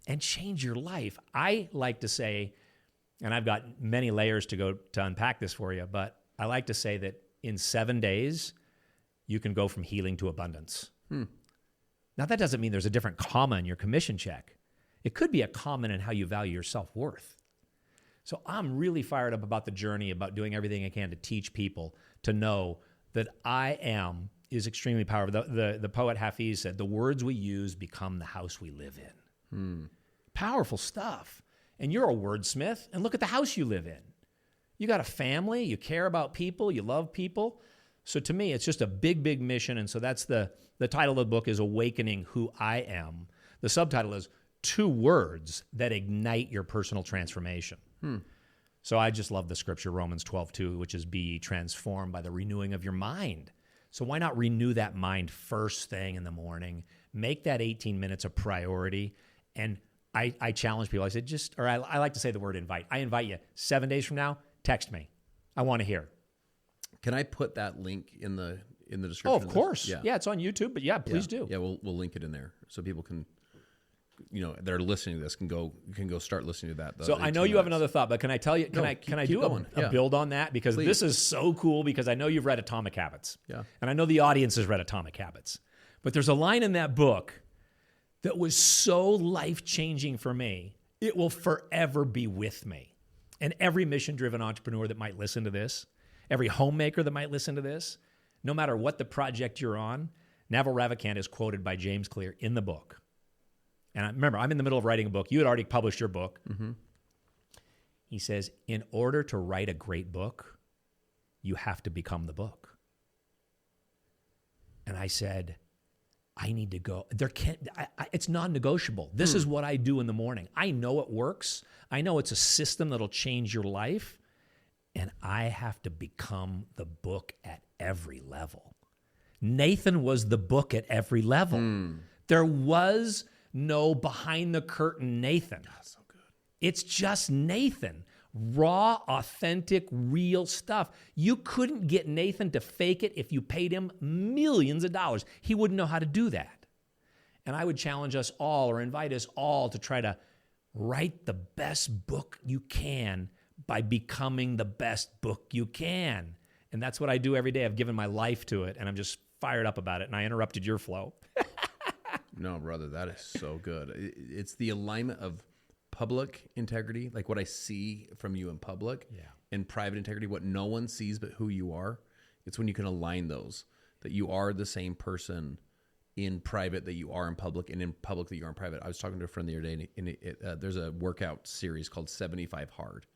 and change your life. I like to say, and I've got many layers to unpack this for you, but I like to say that in 7 days, you can go from healing to abundance. Now, that doesn't mean there's a different comma in your commission check. It could be a comma in how you value your self-worth. So I'm really fired up about the journey, about doing everything I can to teach people to know that I am is extremely powerful. The poet Hafiz said, the words we use become the house we live in. Powerful stuff. And you're a wordsmith, and look at the house you live in. You got a family, you care about people, you love people. So to me, it's just a big, big mission. And so that's the title of the book is Awakening Who I Am. The subtitle is 2 words that ignite your personal transformation. So I just love the scripture, Romans 12:2, which is be ye transformed by the renewing of your mind. So why not renew that mind first thing in the morning? Make that 18 minutes a priority. And I challenge people. I said, I like to say the word invite. I invite you 7 days from now, text me. I want to hear. Can I put that link in the description? Oh, of course. Yeah, it's on YouTube, but yeah, please do. Yeah, we'll link it in there so people can, that are listening to this can go start listening to that. So I know you have another thought, but can I tell you? Can I do a build on that? Because this is so cool. Because I know you've read Atomic Habits, and I know the audience has read Atomic Habits. But there's a line in that book that was so life-changing for me. It will forever be with me. And every mission-driven entrepreneur that might listen to this, every homemaker that might listen to this, no matter what the project you're on, Naval Ravikant is quoted by James Clear in the book. And remember, I'm in the middle of writing a book. You had already published your book. He says, in order to write a great book, you have to become the book. And I said, I need to go. It's non-negotiable. This is what I do in the morning. I know it works. I know it's a system that'll change your life. And I have to become the book at every level. Nathan was the book at every level. There was no behind the curtain Nathan. That's so good. It's just Nathan. Raw, authentic, real stuff. You couldn't get Nathan to fake it if you paid him millions of dollars. He wouldn't know how to do that. And I would challenge us all or invite us all to try to write the best book you can by becoming the best book you can. And that's what I do every day. I've given my life to it, and I'm just fired up about it. And I interrupted your flow. No, brother, that is so good. It's the alignment of public integrity, like what I see from you in public, and private integrity, what no one sees but who you are. It's when you can align those, that you are the same person in private that you are in public, and in public that you are in private. I was talking to a friend the other day, and there's a workout series called 75 Hard.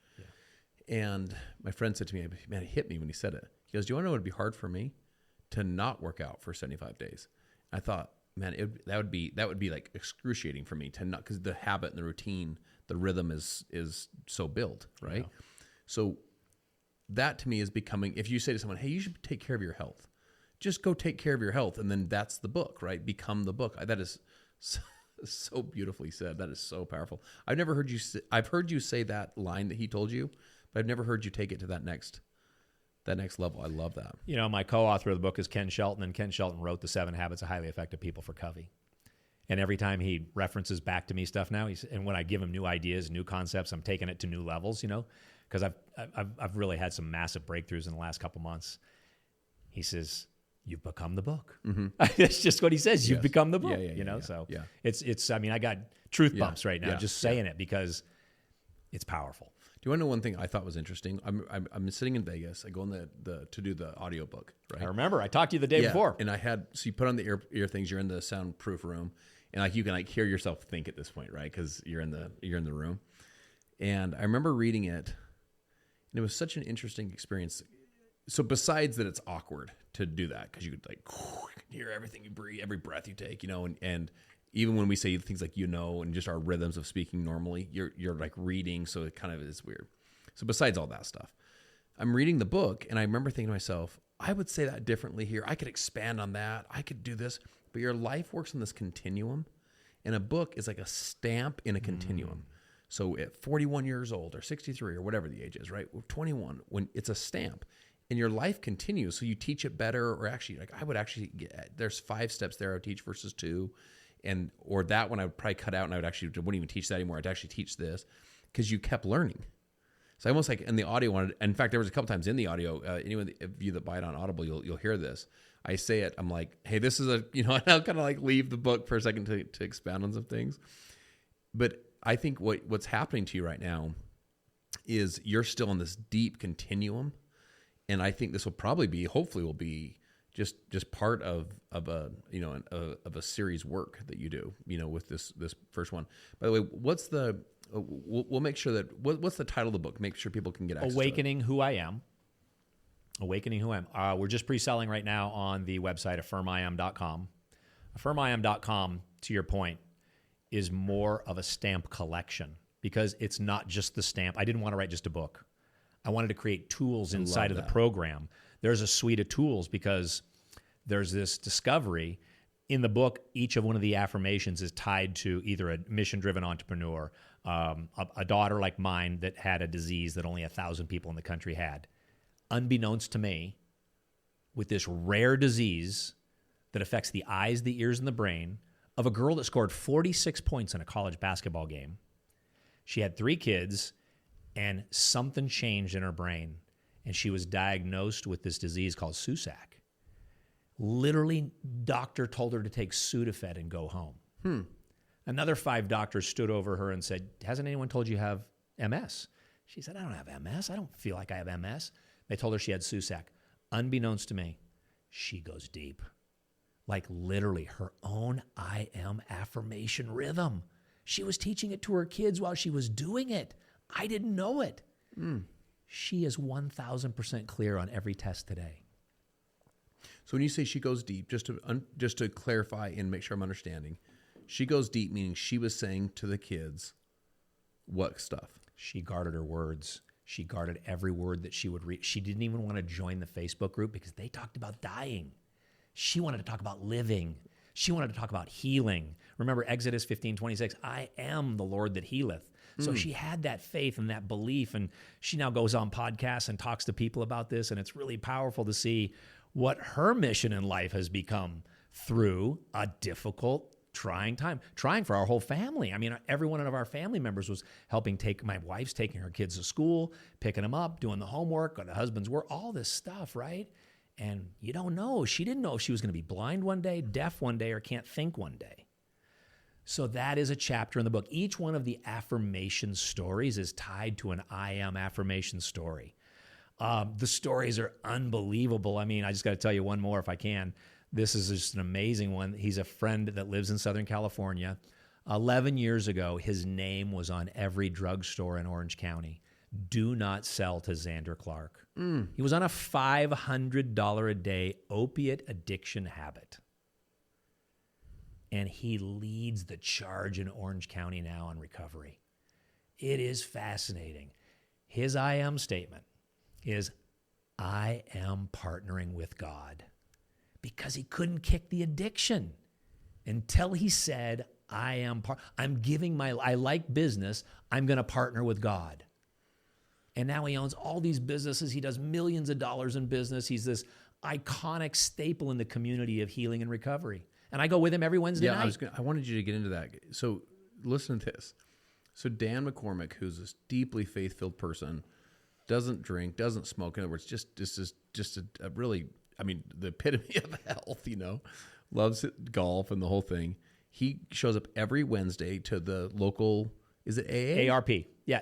And my friend said to me, man, it hit me when he said it. He goes, do you want to know what would be hard for me? To not work out for 75 days. I thought, man, that would be like excruciating for me to not, because the habit and the routine, the rhythm is so built, right? Yeah. So that to me is becoming, if you say to someone, hey, you should take care of your health, just go take care of your health. And then that's the book, right? Become the book. That is so beautifully said. That is so powerful. I've heard you say that line that he told you, but I've never heard you take it to that next level. I love that. You know, my co-author of the book is Ken Shelton, and Ken Shelton wrote The 7 Habits of Highly Effective People for Covey. And every time he references back to me stuff now, and when I give him new ideas, new concepts, I'm taking it to new levels, you know, because I've really had some massive breakthroughs in the last couple months. He says, you've become the book. Mm-hmm. That's just what he says. You've become the book, you know? So it's, I mean, I got truth bumps right now just saying it because it's powerful. Do you want to know one thing I thought was interesting? I'm sitting in Vegas. I go in to do the audiobook, right? I remember. I talked to you the day before. And so you put on the ear things. You're in the soundproof room, and like you can like hear yourself think at this point, right? Because you're in the room. And I remember reading it, and it was such an interesting experience. So besides that, it's awkward to do that because you could like hear everything you breathe, every breath you take, you know, and even when we say things like, you know, and just our rhythms of speaking normally, you're like reading, so it kind of is weird. So besides all that stuff, I'm reading the book, and I remember thinking to myself, I would say that differently here. I could expand on that. I could do this. But your life works in this continuum, and a book is like a stamp in a continuum. So at 41 years old or 63 or whatever the age is, right? 21, when it's a stamp, and your life continues, so you teach it better, or actually, like I would actually there's 5 steps there I would teach versus 2. Or that one I would probably cut out, and I wouldn't even teach that anymore. I'd actually teach this because you kept learning. So I almost like in the audio in fact, there was a couple times in the audio, anyone of you that buy it on Audible, you'll hear this. I say it, I'm like, hey, this is and I'll kind of like leave the book for a second to expound on some things. But I think what's happening to you right now is you're still in this deep continuum. And I think this will probably hopefully will be just part of a series work that you do, with this first one. By the way, we'll make sure that what's the title of the book? Make sure people can get access Awakening Who I Am. Awakening Who I Am. We're just pre-selling right now on the website affirmiam.com. Affirmiam.com, to your point, is more of a stamp collection because it's not just the stamp. I didn't want to write just a book. I wanted to create tools inside of the program. There's a suite of tools because there's this discovery. In the book, each of one of the affirmations is tied to either a mission-driven entrepreneur, a daughter like mine that had a disease that only 1,000 people in the country had. Unbeknownst to me, with this rare disease that affects the eyes, the ears, and the brain of a girl that scored 46 points in a college basketball game. She had 3 kids, and something changed in her brain, and she was diagnosed with this disease called Susac. Literally, doctor told her to take Sudafed and go home. Another 5 doctors stood over her and said, hasn't anyone told you have MS? She said, I don't have MS. I don't feel like I have MS. They told her she had Susac. Unbeknownst to me, she goes deep. Like literally her own I am affirmation rhythm. She was teaching it to her kids while she was doing it. I didn't know it. She is 1,000% clear on every test today. So when you say she goes deep, just to clarify and make sure I'm understanding, she goes deep, meaning she was saying to the kids what stuff? She guarded her words. She guarded every word that she would read. She didn't even want to join the Facebook group because they talked about dying. She wanted to talk about living. She wanted to talk about healing. Remember Exodus 15:26, I am the Lord that healeth. So she had that faith and that belief, and she now goes on podcasts and talks to people about this, and it's really powerful to see what her mission in life has become through a difficult, trying time, trying for our whole family. I mean, every one of our family members was helping my wife's taking her kids to school, picking them up, doing the homework, the husband's work, all this stuff, right? And you don't know. She didn't know if she was going to be blind one day, deaf one day, or can't think one day. So that is a chapter in the book. Each one of the affirmation stories is tied to an I am affirmation story. The stories are unbelievable. I mean, I just got to tell you one more if I can. This is just an amazing one. He's a friend that lives in Southern California. 11 years ago, his name was on every drugstore in Orange County. Do not sell to Xander Clark. He was on a $500 a day opiate addiction habit. And he leads the charge in Orange County now on recovery. It is fascinating. His I am statement is, I am partnering with God, because he couldn't kick the addiction until he said, I like business, I'm going to partner with God. And now he owns all these businesses. He does millions of dollars in business. He's this iconic staple in the community of healing and recovery. And I go with him every Wednesday night. I wanted you to get into that. So listen to this. So Dan McCormick, who's this deeply faith-filled person, doesn't drink, doesn't smoke. In other words, just a really, I mean, the epitome of health, loves golf and the whole thing. He shows up every Wednesday to the local, is it AA? ARP. Yeah,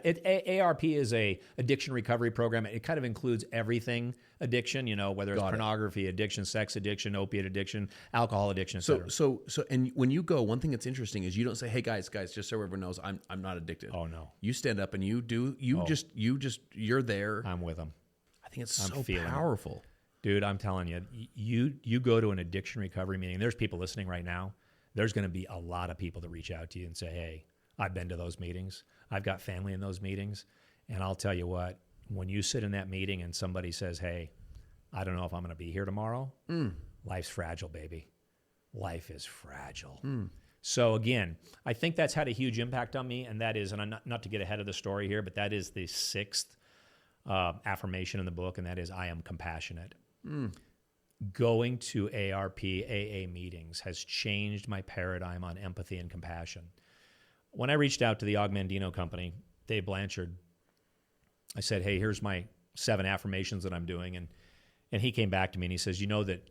ARP is a addiction recovery program. It kind of includes everything addiction, whether it's pornography addiction, sex addiction, opiate addiction, alcohol addiction, et cetera. So, and when you go, one thing that's interesting is you don't say, "Hey guys, just so everyone knows, I'm not addicted." Oh no. You stand up and you're there. I'm with them. I think it's so powerful. Dude, I'm telling you, you go to an addiction recovery meeting. There's people listening right now. There's going to be a lot of people that reach out to you and say, "Hey, I've been to those meetings. I've got family in those meetings." And I'll tell you what, when you sit in that meeting and somebody says, "Hey, I don't know if I'm going to be here tomorrow," life's fragile, baby. Life is fragile. So again, I think that's had a huge impact on me, and that is, and I'm not to get ahead of the story here, but that is the sixth affirmation in the book, and that is, I am compassionate. Going to ARP, AA meetings has changed my paradigm on empathy and compassion. When I reached out to the Augmandino company, Dave Blanchard, I said, "Hey, here's my 7 affirmations that I'm doing." And he came back to me and he says, that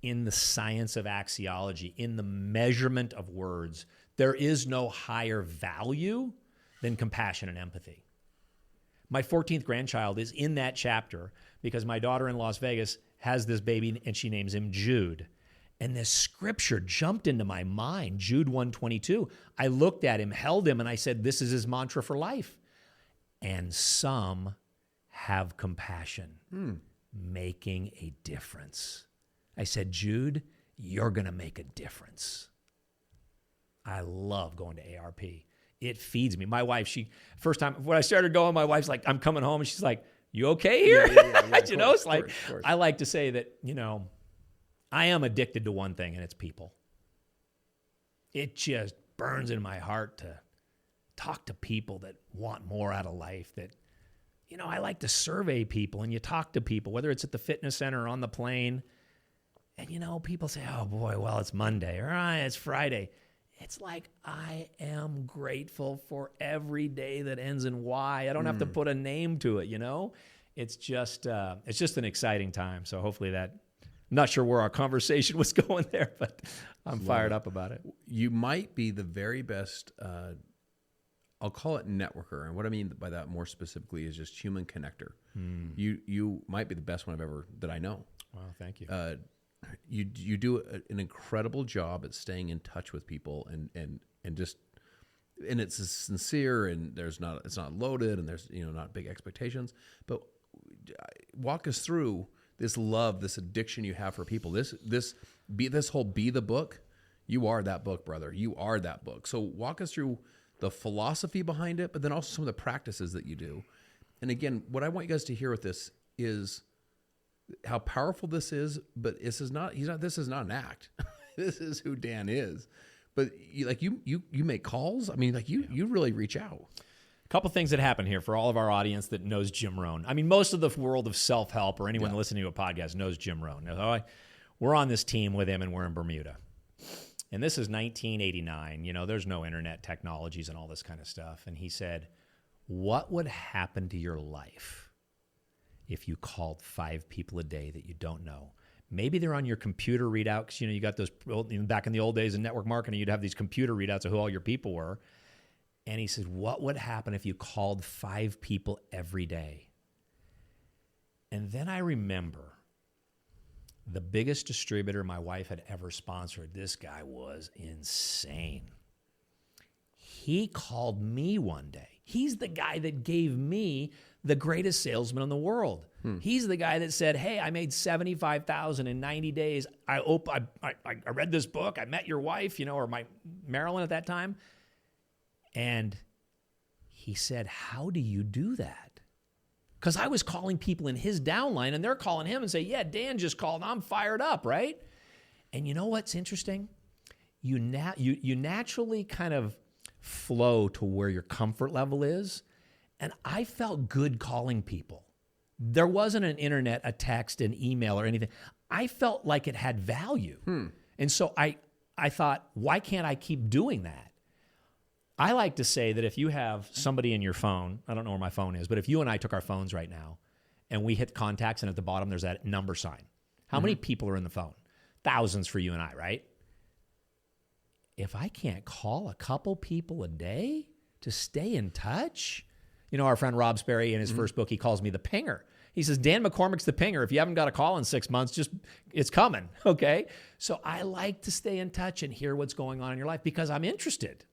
in the science of axiology, in the measurement of words, there is no higher value than compassion and empathy. My 14th grandchild is in that chapter because my daughter in Las Vegas has this baby and she names him Jude. And this scripture jumped into my mind, Jude 1:22. I looked at him, held him, and I said, this is his mantra for life. And some have compassion, making a difference. I said, Jude, you're going to make a difference. I love going to ARP. It feeds me. My wife, first time when I started going, my wife's like, I'm coming home, and she's like, you okay here? Yeah, it's like, of course. I like to say that, I am addicted to one thing, and it's people. It just burns in my heart to talk to people that want more out of life, that, I like to survey people, and you talk to people, whether it's at the fitness center or on the plane, and, people say, oh, boy, well, it's Monday, or it's Friday. It's like, I am grateful for every day that ends in Y. I don't have to put a name to it, It's just an exciting time. So hopefully I'm not sure where our conversation was going there, but I'm fired up about it. You might be the very best, I'll call it networker. And what I mean by that more specifically is just human connector. You might be the best one that I know. Wow, thank you. You do an incredible job at staying in touch with people and it's sincere, and it's not loaded, and there's not big expectations. But walk us through this love, this addiction you have for people, this whole be the book. You are that book, brother. You are that book. So walk us through the philosophy behind it, but then also some of the practices that you do. And again, what I want you guys to hear with this is how powerful this is, but this is not an act. This is who Dan is. But you make calls. I mean, like you really reach out. A couple things that happen here for all of our audience that knows Jim Rohn. I mean, most of the world of self-help or anyone listening to a podcast knows Jim Rohn. Now, we're on this team with him and we're in Bermuda. And this is 1989. You know, there's no internet technologies and all this kind of stuff. And he said, what would happen to your life if you called 5 people a day that you don't know? Maybe they're on your computer readout because, you got those, back in the old days in network marketing, you'd have these computer readouts of who all your people were. And he says, what would happen if you called 5 people every day? And then I remember the biggest distributor my wife had ever sponsored. This guy was insane. He called me one day. He's the guy that gave me the greatest salesman in the world. He's the guy that said, hey, I made $75,000 in 90 days. I read this book. I met your wife, or my Marilyn at that time. And he said, how do you do that? Because I was calling people in his downline, and they're calling him and say, yeah, Dan just called. I'm fired up, right? And you know what's interesting? You naturally kind of flow to where your comfort level is. And I felt good calling people. There wasn't an internet, a text, an email, or anything. I felt like it had value. And so I thought, why can't I keep doing that? I like to say that if you have somebody in your phone, I don't know where my phone is, but if you and I took our phones right now and we hit contacts and at the bottom there's that number sign, how many people are in the phone? Thousands for you and I, right? If I can't call a couple people a day to stay in touch, our friend Rob Sperry in his first book, he calls me the pinger. He says, Dan McCormick's the pinger. If you haven't got a call in 6 months, it's coming, okay? So I like to stay in touch and hear what's going on in your life because I'm interested.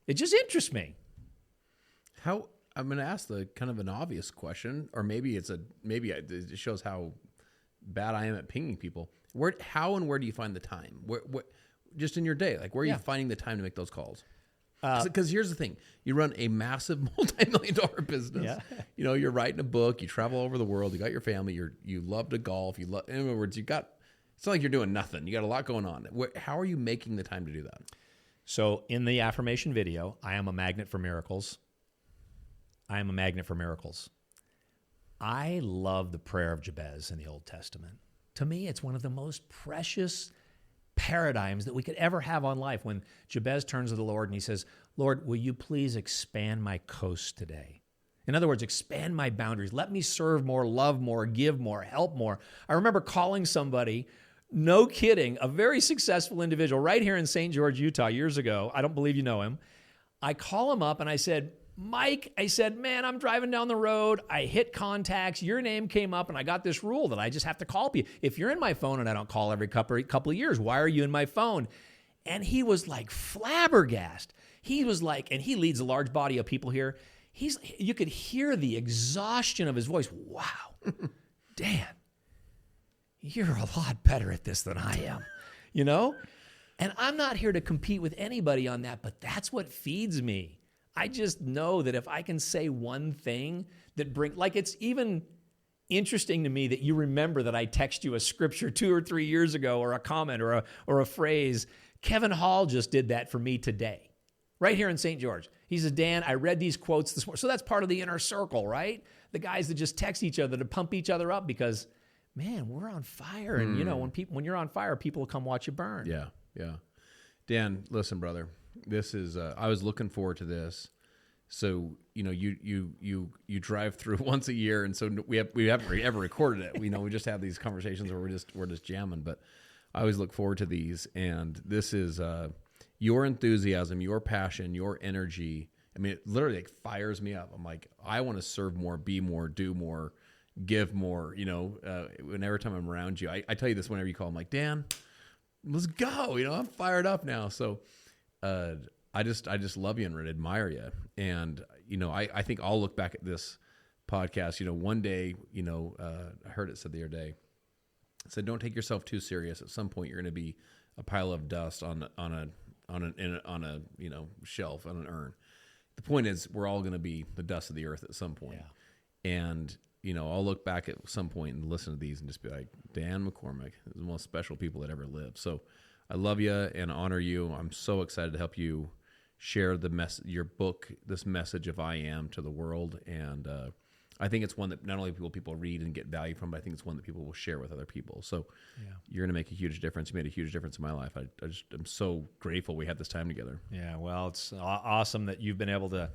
It just interests me. I'm going to ask the kind of an obvious question, or maybe it shows how bad I am at pinging people. How and where do you find the time? Where just in your day, like where are you finding the time to make those calls? Because here's the thing: you run a massive multi-million-dollar business. Yeah. You're writing a book. You travel over the world. You got your family. You love to golf. In other words, it's not like you're doing nothing. You got a lot going on. How are you making the time to do that? So in the affirmation video, I am a magnet for miracles. I am a magnet for miracles. I love the prayer of Jabez in the Old Testament. To me, it's one of the most precious paradigms that we could ever have on life when Jabez turns to the Lord and he says, Lord, will you please expand my coast today? In other words, expand my boundaries. Let me serve more, love more, give more, help more. I remember calling somebody, no kidding, a very successful individual right here in St. George, Utah years ago. I don't believe you know him. I call him up and I said, Mike, man, I'm driving down the road. I hit contacts. Your name came up, and I got this rule that I just have to call people. If you're in my phone and I don't call every couple of years, why are you in my phone? And he was like flabbergasted. He was like, and he leads a large body of people here. You could hear the exhaustion of his voice. Wow, Dan, you're a lot better at this than I am, And I'm not here to compete with anybody on that, but that's what feeds me. I just know that if I can say one thing that it's even interesting to me that you remember that I text you a scripture 2 or 3 years ago or a comment or a phrase. Kevin Hall just did that for me today, right here in St. George. He says, Dan, I read these quotes this morning. So that's part of the inner circle, right? The guys that just text each other to pump each other up because, man, we're on fire. And, when you're on fire, people will come watch you burn. Yeah, yeah. Dan, listen, brother. This is I was looking forward to this. So you drive through once a year, and so we haven't ever recorded it. We just have these conversations where we're just jamming. But I always look forward to these, and this is your enthusiasm, your passion, your energy. I mean, it literally fires me up. I'm like, I want to serve more, be more, do more, give more. Every time I'm around you, I tell you this whenever you call. I'm like, Dan, let's go. I'm fired up now. So. I just love you and admire you. And, I think I'll look back at this podcast, one day, I heard it said the other day, So don't take yourself too serious. At some point, you're going to be a pile of dust on a shelf, on an urn. The point is, we're all going to be the dust of the earth at some point. Yeah. And I'll look back at some point and listen to these and just be like, Dan McCormick is the most special people that ever lived. So I love you and honor you. I'm so excited to help you share your book, this message of I am to the world. And I think it's one that not only will people read and get value from, but I think it's one that people will share with other people. So you're going to make a huge difference. You made a huge difference in my life. I'm so grateful we had this time together. Yeah, well, it's awesome that you've been able to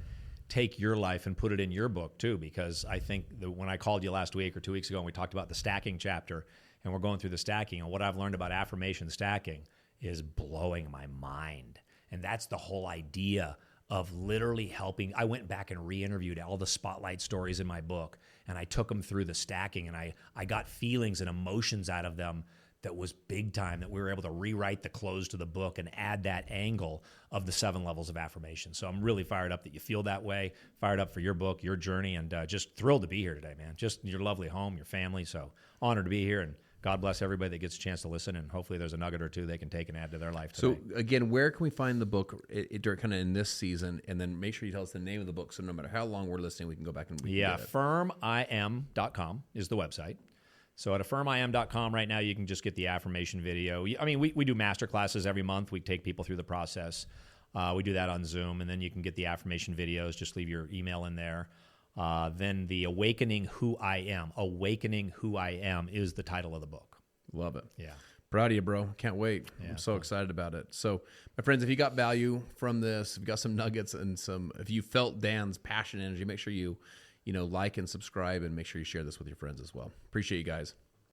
take your life and put it in your book too, because I think when I called you last week or 2 weeks ago and we talked about the stacking chapter and we're going through the stacking, and what I've learned about affirmation stacking is blowing my mind. And that's the whole idea of literally helping. I went back and re-interviewed all the spotlight stories in my book, and I took them through the stacking, and I got feelings and emotions out of them that was big time, that we were able to rewrite the close to the book and add that angle of the 7 levels of affirmation. So I'm really fired up that you feel that way, fired up for your book, your journey, and just thrilled to be here today, man. Just your lovely home, your family. So honored to be here, and God bless everybody that gets a chance to listen, and hopefully there's a nugget or two they can take and add to their life today. So again, where can we find the book kind of in this season? And then make sure you tell us the name of the book, so no matter how long we're listening, we can go back and get it. firmim.com is the website. So at affirmim.com right now, you can just get the affirmation video. I mean, we do master classes every month. We take people through the process. We do that on Zoom, and then you can get the affirmation videos. Just leave your email in there. Then the Awakening Who I Am is the title of the book. Love it. Yeah. Proud of you, bro. Can't wait. Yeah, I'm so excited about it. So, my friends, if you got value from this, if you got some nuggets and if you felt Dan's passion and energy, make sure you like and subscribe, and make sure you share this with your friends as well. Appreciate you guys.